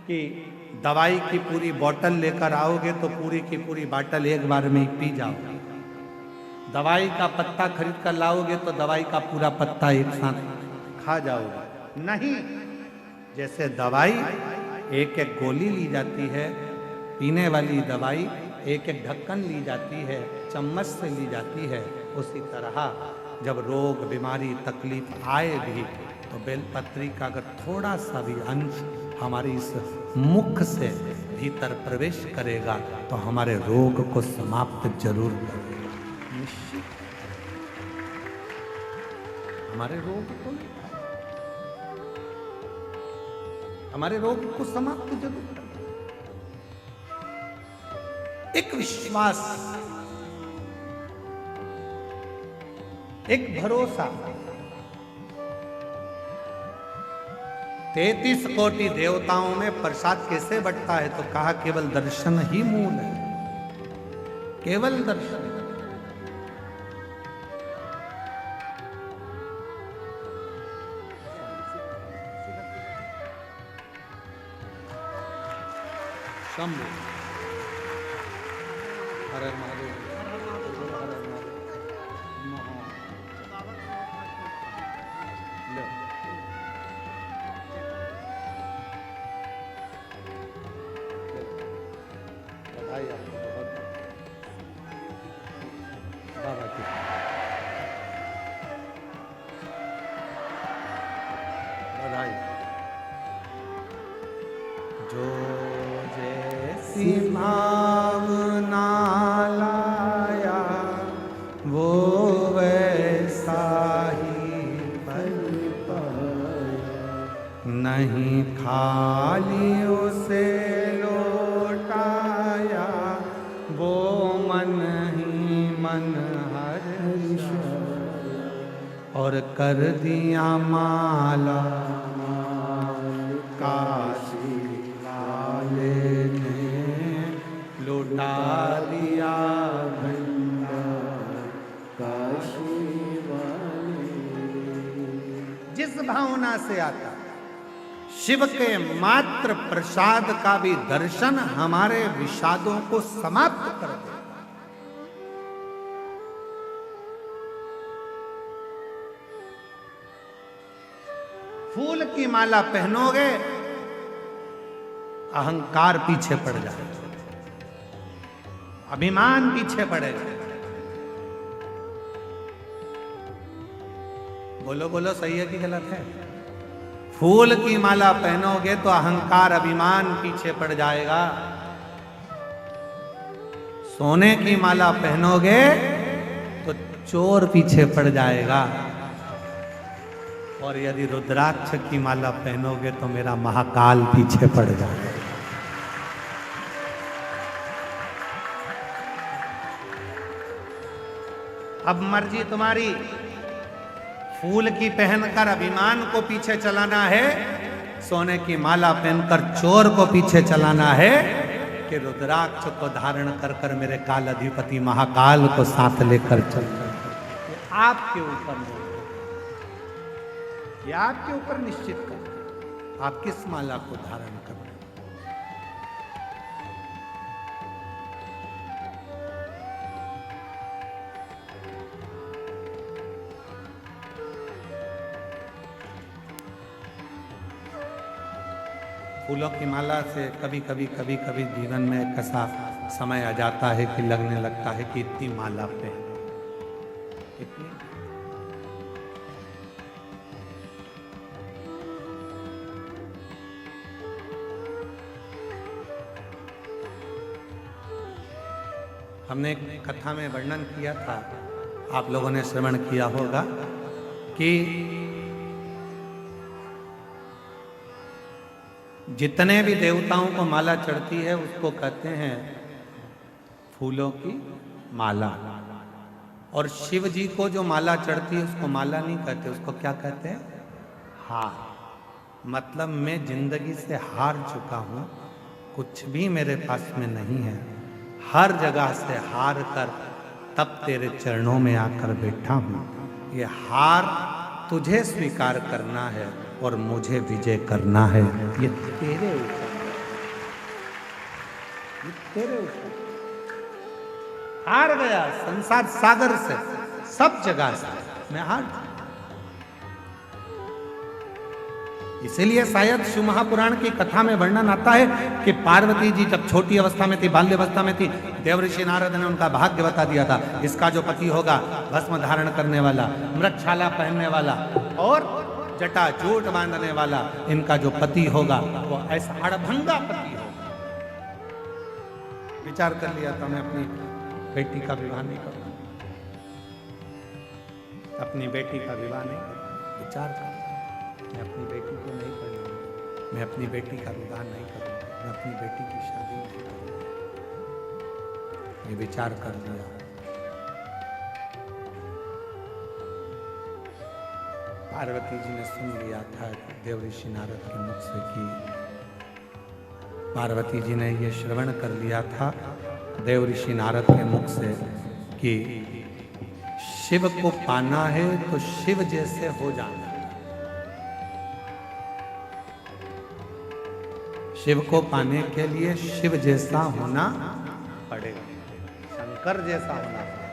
कि दवाई की पूरी बोतल लेकर आओगे तो पूरी की पूरी बोतल एक बार में ही पी जाओगे। दवाई का पत्ता खरीद कर लाओगे तो दवाई का पूरा पत्ता एक साथ खा जाओगे। नहीं, जैसे दवाई एक एक गोली ली जाती है, पीने वाली दवाई एक एक ढक्कन ली जाती है, चम्मच से ली जाती है, उसी तरह जब रोग बीमारी तकलीफ आए भी तो बेलपत्री का अगर थोड़ा सा भी अंश हमारी इस मुख से भीतर प्रवेश करेगा तो हमारे रोग को समाप्त जरूर करेगा, निश्चित। हमारे रोग को हमारे रोग को समाप्त जरूर करेगा। एक विश्वास, एक भरोसा। 33 कोटि देवताओं में प्रसाद कैसे बंटता है? तो कहा केवल दर्शन ही मूल है, केवल दर्शन। शंभु हरे महादेव, बधाई आपको बहुत, बाबा की बधाई। जो जैसी भावना लाया वो वैसा ही फल पाया, नहीं खाली उसे लौटाया, वो मन ही मन हर्ष और कर दिया माला काशी वाले ने लुटा दिया भंडार काशी वाले। जिस भावना से आता शिव के मात्र प्रसाद का भी दर्शन हमारे विषादों को समाप्त कर दे। फूल की माला पहनोगे, अहंकार पीछे पड़ जाए। अभिमान पीछे पड़ेगा। बोलो बोलो, सही है कि गलत है? फूल की माला पहनोगे तो अहंकार अभिमान पीछे पड़ जाएगा। सोने की माला पहनोगे तो चोर पीछे पड़ जाएगा। और यदि रुद्राक्ष की माला पहनोगे तो मेरा महाकाल पीछे पड़ जाएगा। अब मर्जी तुम्हारी, फूल की पहनकर अभिमान को पीछे चलाना है, सोने की माला पहनकर चोर को पीछे चलाना है, कि रुद्राक्ष को धारण कर कर मेरे काल अधिपति महाकाल को साथ लेकर चलना। ये आपके ऊपर है, ये आपके ऊपर निश्चित कर, आप किस माला को धारण कर रहे हैं। फूलों की माला से कभी कभी जीवन में एक ऐसा समय आ जाता है कि लगने लगता है कि इतनी माला पे इतनी। हमने एक कथा में वर्णन किया था, आप लोगों ने श्रवण किया होगा, कि जितने भी देवताओं को माला चढ़ती है उसको कहते हैं फूलों की माला। और शिव जी को जो माला चढ़ती है उसको माला नहीं कहते, उसको क्या कहते हैं? हार। मतलब मैं जिंदगी से हार चुका हूं, कुछ भी मेरे पास में नहीं है, हर जगह से हार कर तब तेरे चरणों में आकर बैठा हूं। ये हार तुझे स्वीकार करना है और मुझे विजय करना है। ये तेरे ऊपर, ये तेरे ऊपर। हार गया संसार सागर से, सब जगह से मैं हार। इसीलिए शायद शिव महापुराण की कथा में वर्णन आता है कि पार्वती जी जब छोटी अवस्था में थी, बाल्य अवस्था में थी, देवऋषि नारद ने उनका भाग्य बता दिया था, इसका जो पति होगा भस्म धारण करने वाला, मृगछाला पहनने वाला और जटा जोट बांधने वाला, इनका जो पति होगा वो ऐसा अड़भंगा पति होगा। विचार कर लिया था, मैं अपनी बेटी का विवाह नहीं करूंगा, अपनी बेटी का विवाह नहीं करूंगा। विचार कर, मैं अपनी बेटी को नहीं करूंगा, मैं अपनी बेटी का विवाह नहीं करूंगा, मैं अपनी बेटी की शादी नहीं करूंगा। ये विचार कर लिया। पार्वती जी ने सुन लिया था देवऋषि नारद के मुख से, कि पार्वती जी ने ये श्रवण कर लिया था देवऋषि नारद के मुख से कि शिव को पाना है तो शिव जैसे हो जाना। शिव को पाने के लिए शिव जैसा होना पड़ेगा, शंकर जैसा होना पड़ेगा।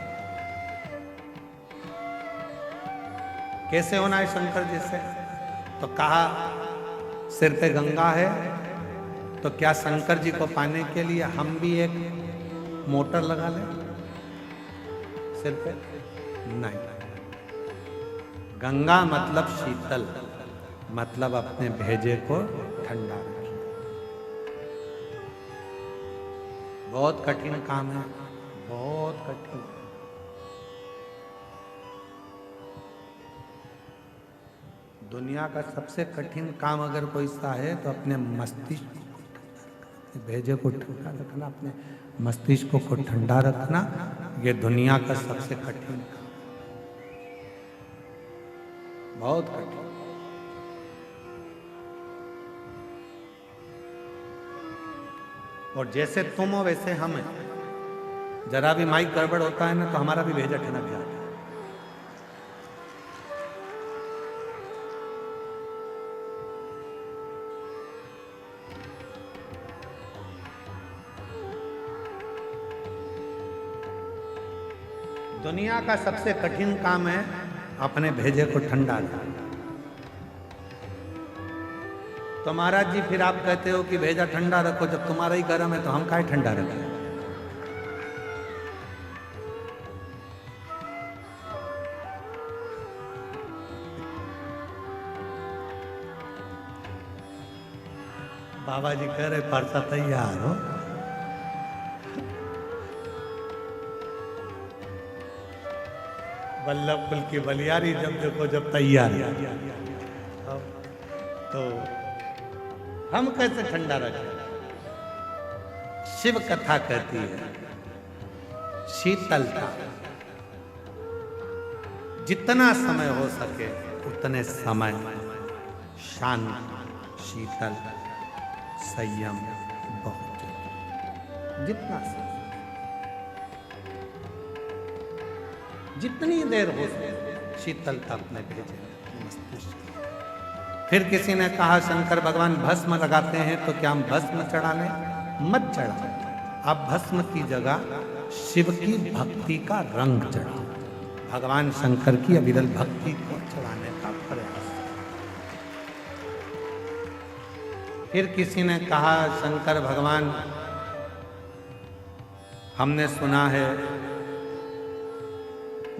कैसे होना है शंकर जैसे? तो कहा सिर पे गंगा है, तो क्या शंकर जी को पाने के लिए हम भी एक मोटर लगा लें सिर पे? नहीं। गंगा मतलब शीतल, मतलब अपने भेजे को ठंडा रखिए। बहुत कठिन काम है, बहुत कठिन। दुनिया का सबसे कठिन काम अगर कोई सा है तो अपने मस्तिष्क को, भेजे को ठंडा रखना, अपने मस्तिष्क को ठंडा रखना, ये दुनिया का सबसे कठिन काम, बहुत कठिन। और जैसे तुम हो वैसे हम हैं, जरा भी माइक गड़बड़ होता है ना तो हमारा भी भेजा ठनक जाता है। दुनिया का सबसे कठिन काम है अपने भेजे को ठंडा रखना। तो महाराज जी फिर आप कहते हो कि भेजा ठंडा रखो, जब तुम्हारा ही गर्म है तो हम काहे ठंडा रखें? बाबा जी कह रहे परसा तैयार हो। वल्लभ कुल की बलियारी जब देखो जब तैयार तो हम कैसे ठंडा रखें। शिव कथा कहती है शीतलता, जितना समय हो सके उतने समय शांत शीतल संयम बहुत, जितना समय जितनी देर हो सके शीतलता अपने भेजे मस्तिष्क। फिर किसी ने कहा शंकर भगवान भस्म लगाते हैं तो क्या हम भस्म चढ़ा लें? मत चढ़ा, आप भस्म की जगह शिव की भक्ति का रंग चढ़ाओ। भगवान शंकर की अविरल भक्ति को चढ़ाने का प्रयास। फिर किसी ने कहा शंकर भगवान हमने सुना है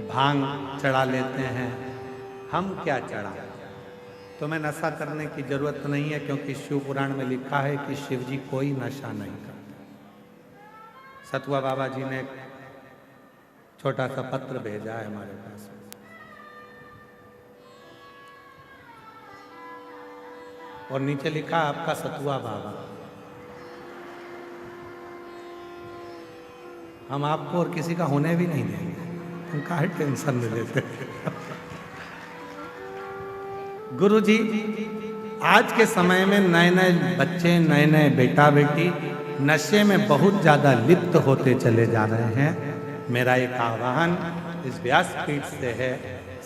भांग चढ़ा लेते हैं, हम क्या चढ़ाएं? तुम्हें नशा करने की जरूरत नहीं है, क्योंकि शिव पुराण में लिखा है कि शिव जी कोई नशा नहीं करते। सतुआ बाबा जी ने एक छोटा सा पत्र भेजा है हमारे पास, और नीचे लिखा आपका सतुआ बाबा। हम आपको और किसी का होने भी नहीं देंगे, हम काहे टेंशन में लेते। गुरु जी आज के समय में नए नए बच्चे, नए नए बेटा बेटी नशे में बहुत ज़्यादा लिप्त होते चले जा रहे हैं। मेरा एक आह्वान इस व्यासपीठ से है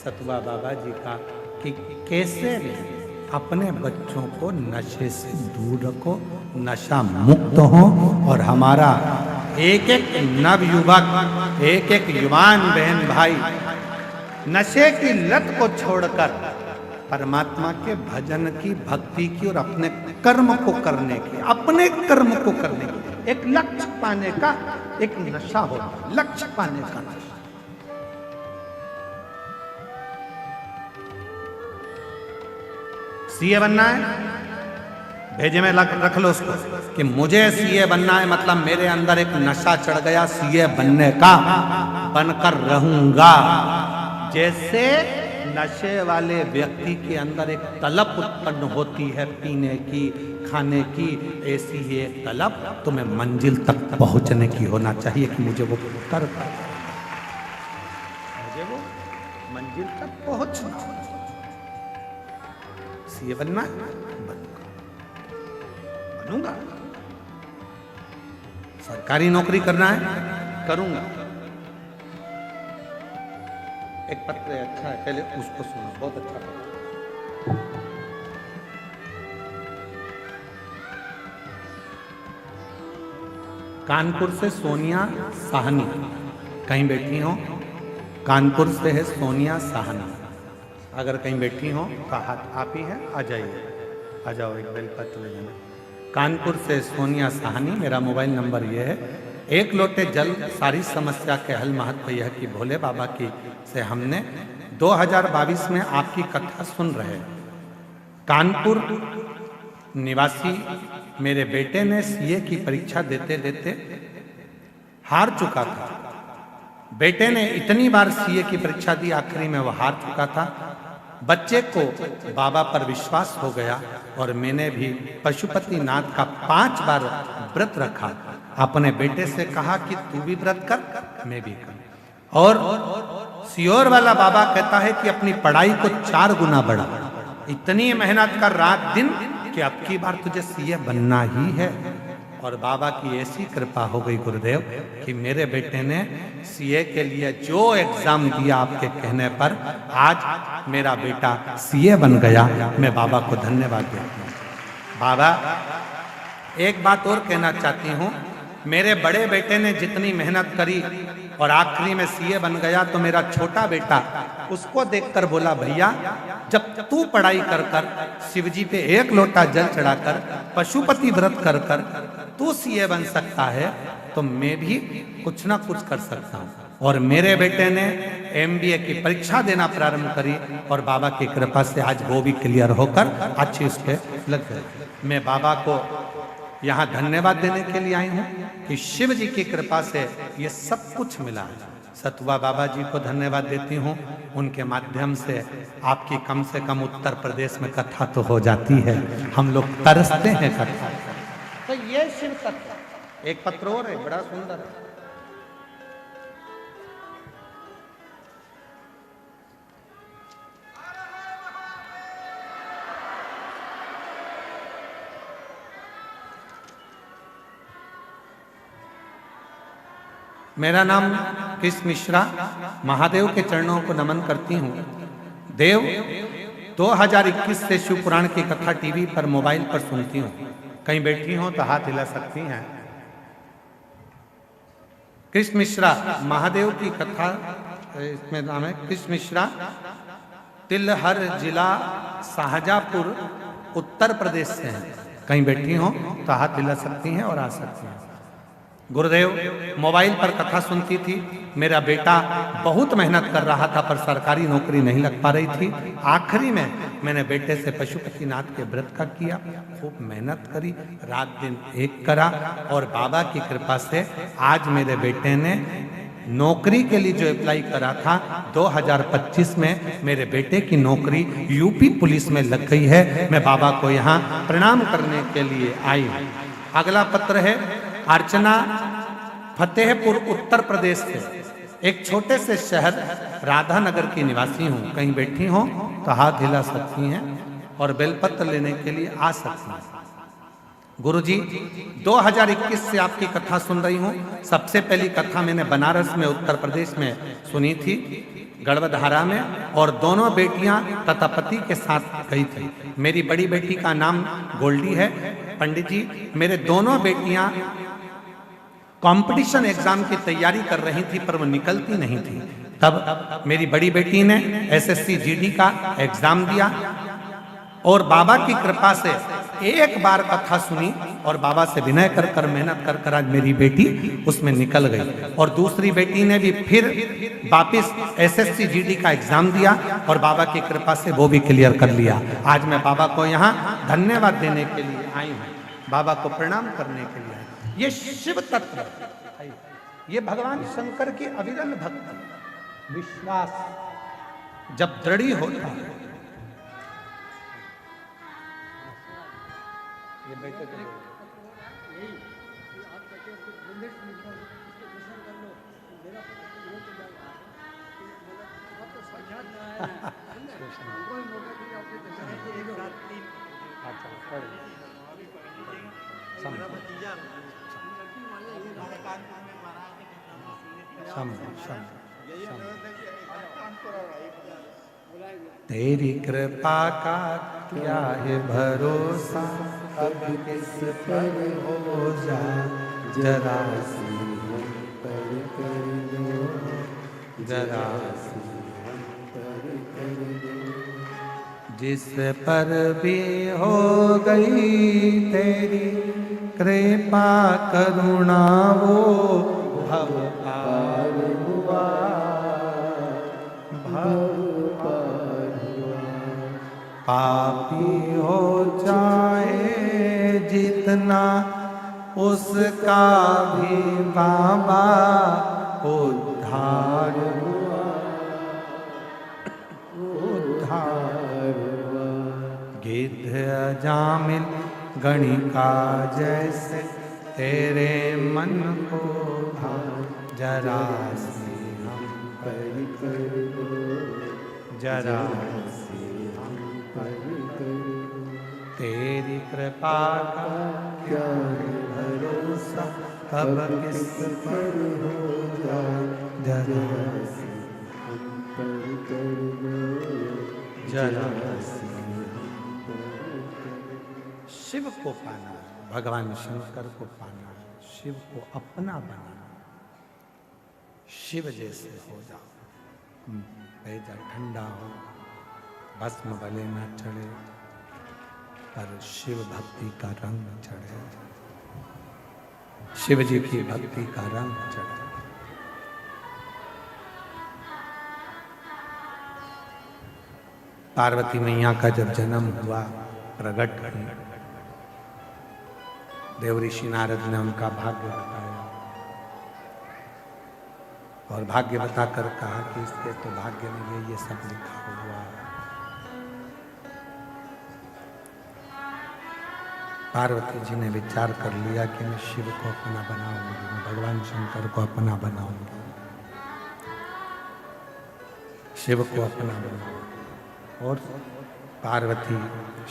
सतुआ बाबा जी का कि कैसे अपने बच्चों को नशे से दूर रखो, नशा मुक्त हो, और हमारा एक एक नव युवक, एक एक युवान बहन भाई नशे की लत को छोड़कर परमात्मा के भजन की, भक्ति की और अपने कर्म को करने की, अपने कर्म को करने की, एक लक्ष्य पाने का एक नशा होता है, लक्ष्य पाने का नशा। सीए बनना है, भेजे में रख लो उसको कि मुझे सीए बनना है, मतलब मेरे अंदर एक नशा चढ़ गया सीए बनने का, बनकर रहूंगा। जैसे नशे वाले व्यक्ति के अंदर एक तलब उत्पन्न होती है पीने की, खाने की, ऐसी ही एक तलब तुम्हें मंजिल तक पहुंचने की होना चाहिए कि मुझे वो कर पाए, मुझे वो मंजिल तक पहुंचना। सीए बनना बनूंगा, सरकारी नौकरी करना है करूंगा। एक पत्र अच्छा है, पहले उसको सुनो, बहुत अच्छा पत्र। कानपुर से सोनिया साहनी कहीं बैठी हो, कानपुर से है सोनिया साहनी, अगर कहीं बैठी हो तो हाथ आप ही है, आ जाइए, आ जाओ, एक बेलपत्र ले जाना। कानपुर से सोनिया साहनी, मेरा मोबाइल नंबर ये है। एक लोटे जल सारी समस्या के हल महत्व यह कि भोले बाबा की से हमने 2022 में आपकी कथा सुन रहे। कानपुर निवासी मेरे बेटे ने सीए की परीक्षा देते देते हार चुका था। बेटे ने इतनी बार सीए की परीक्षा दी, आखिरी में वह हार चुका था। बच्चे को बाबा पर विश्वास हो गया और मैंने भी पशुपति नाथ का 5 बार व्रत रखा। अपने बेटे से कहा कि तू भी व्रत कर, मैं भी कर। और सियोर वाला बाबा कहता है कि अपनी पढ़ाई को 4 गुना बढ़ा। इतनी मेहनत कर रात दिन कि अब की बार तुझे सीए बनना ही है। और बाबा की ऐसी कृपा हो गई गुरुदेव कि मेरे बेटे ने सीए के लिए जो एग्जाम दिया आपके कहने पर, आज मेरा बेटा सीए बन गया। मैं बाबा को धन्यवाद देता हूँ। बाबा एक बात और कहना चाहती हूँ, मेरे बड़े बेटे ने जितनी मेहनत करी और आखिरी में सीए बन गया, तो मेरा छोटा बेटा उसको देखकर बोला, भैया जब तू पढ़ाई कर कर शिव जी पे 1 लोटा जल चढ़ाकर पशुपति व्रत कर कर तू सीए बन सकता है, तो मैं भी कुछ ना कुछ कर सकता हूँ। और मेरे बेटे ने एमबीए की परीक्षा देना प्रारंभ करी और बाबा की कृपा से आज वो भी क्लियर होकर अच्छी उस पे लग गए। मैं बाबा को यहाँ धन्यवाद देने के लिए आई हूँ कि शिव जी की कृपा से ये सब कुछ मिला है। सतुआ बाबा जी को धन्यवाद देती हूँ, उनके माध्यम से आपकी कम से कम उत्तर प्रदेश में कथा तो हो जाती है, हम लोग तरसते हैं कथा। तो ये शिव तत्व। एक पत्र और है बड़ा सुंदर है। मेरा नाम कृष्ण मिश्रा, महादेव के चरणों को नमन करती हूँ। देव 2021 से शिव पुराण की कथा टीवी पर मोबाइल पर सुनती हूँ। कहीं बैठी हो तो हाथ हिला सकती हैं। कृष्ण मिश्रा महादेव की कथा, इसमें नाम है कृष्ण मिश्रा, तिलहर जिला शाहजहाँपुर उत्तर प्रदेश से हैं। कहीं बैठी हो तो हाथ हिला सकती हैं और आ सकती हैं। गुरुदेव मोबाइल पर कथा सुनती थी। मेरा बेटा बहुत मेहनत कर रहा था पर सरकारी नौकरी नहीं लग पा रही थी। आखिरी में मैंने बेटे से पशुपतिनाथ के व्रत का किया, खूब मेहनत करी, रात दिन एक करा और बाबा की कृपा से आज मेरे बेटे ने नौकरी के लिए जो अप्लाई करा था 2025 में मेरे बेटे की नौकरी यूपी पुलिस में लग गई है। मैं बाबा को यहाँ प्रणाम करने के लिए आई हूँ। अगला पत्र है अर्चना, फतेहपुर उत्तर प्रदेश से। एक छोटे से शहर राधानगर की निवासी हूँ। कहीं बैठी हो तो हाथ हिला सकती हैं और बेलपत्र लेने के लिए आ सकती हैं। गुरुजी 2021 से आपकी कथा सुन रही हूँ। सबसे पहली कथा मैंने बनारस में उत्तर प्रदेश में सुनी थी, गढ़वधारा में, और दोनों बेटियां तथा पति के साथ गई थी। मेरी बड़ी बेटी का नाम गोल्डी है। पंडित जी मेरे दोनों बेटियां कंपटीशन एग्जाम की तैयारी कर रही थी पर वो निकलती नहीं थी। तब मेरी बड़ी बेटी ने एसएससी जीडी का एग्जाम दिया और बाबा की कृपा से एक बार कथा सुनी और बाबा से विनय कर कर मेहनत कर कर आज मेरी बेटी उसमें निकल गई। और दूसरी बेटी ने भी फिर वापिस एसएससी जीडी का एग्जाम दिया और बाबा की कृपा से वो भी क्लियर कर लिया। आज मैं बाबा को यहाँ धन्यवाद देने के लिए आई हूँ, बाबा को प्रणाम करने के लिए। ये शिव तत्व, ये भगवान शंकर की अविरल भक्ति, विश्वास जब दृढ़ होता है। ये बैठे तेरी कृपा का क्या है भरोसा, अब किस पर हो जा, जरा सी हम पर कर दो, जरा सी हम पर कर दो। जिस पर भी हो गई तेरी कृपा करुणा वो भव पार हुआ, भव पार हुआ। पापी हो जाए जितना उसका भी बाबा उद्धार हुआ, उद्धार हुआ। गिद्ध अजामिल गणिका जैसे तेरे मन को भा, जरा सी हम पर कर दो, जरा सी हम पर कर दो। तेरी कृपा का क्या भरोसा, कब किस पर हो जाए, जरा सी हम पर कर दो, जरा सी। शिव को पाना, भगवान शंकर को पाना, शिव को अपना बनाना। शिव जैसे हो जाओ, भेजा ठंडा हो, भस्म भले न चढ़े पर शिव भक्ति का रंग चढ़े, शिव जी की भक्ति का रंग चढ़े। पार्वती मैया का जब जन्म हुआ प्रकट हुई। देव ऋषि नारद ने उनका भाग्य बताया और भाग्य बताकर कहा कि इसके तो भाग्य में ये सब लिखा हुआ है। पार्वती जी ने विचार कर लिया कि मैं शिव को अपना बनाऊंगी, मैं भगवान शंकर को अपना बनाऊंगी, शिव को अपना बनाऊंगी। और पार्वती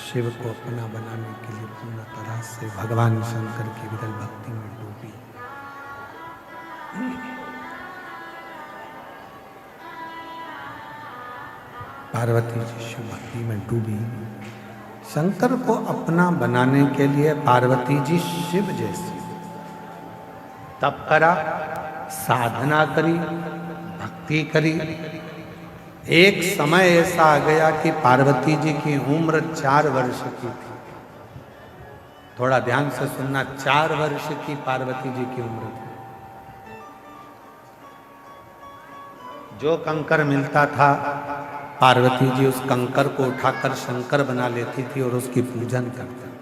शिव को अपना बनाने के लिए पूर्ण तरह से भगवान शंकर की विरल भक्ति में डूबी। पार्वती जी शिव भक्ति में डूबी। शंकर को अपना बनाने के लिए पार्वती जी शिव जैसी तप करा, साधना करी, भक्ति करी। एक समय ऐसा आ गया कि पार्वती जी की उम्र 4 वर्ष की थी। थोड़ा ध्यान से सुनना, 4 वर्ष की पार्वती जी की उम्र थी। जो कंकर मिलता था पार्वती जी उस कंकर को उठाकर शंकर बना लेती थी और उसकी पूजन करती थी।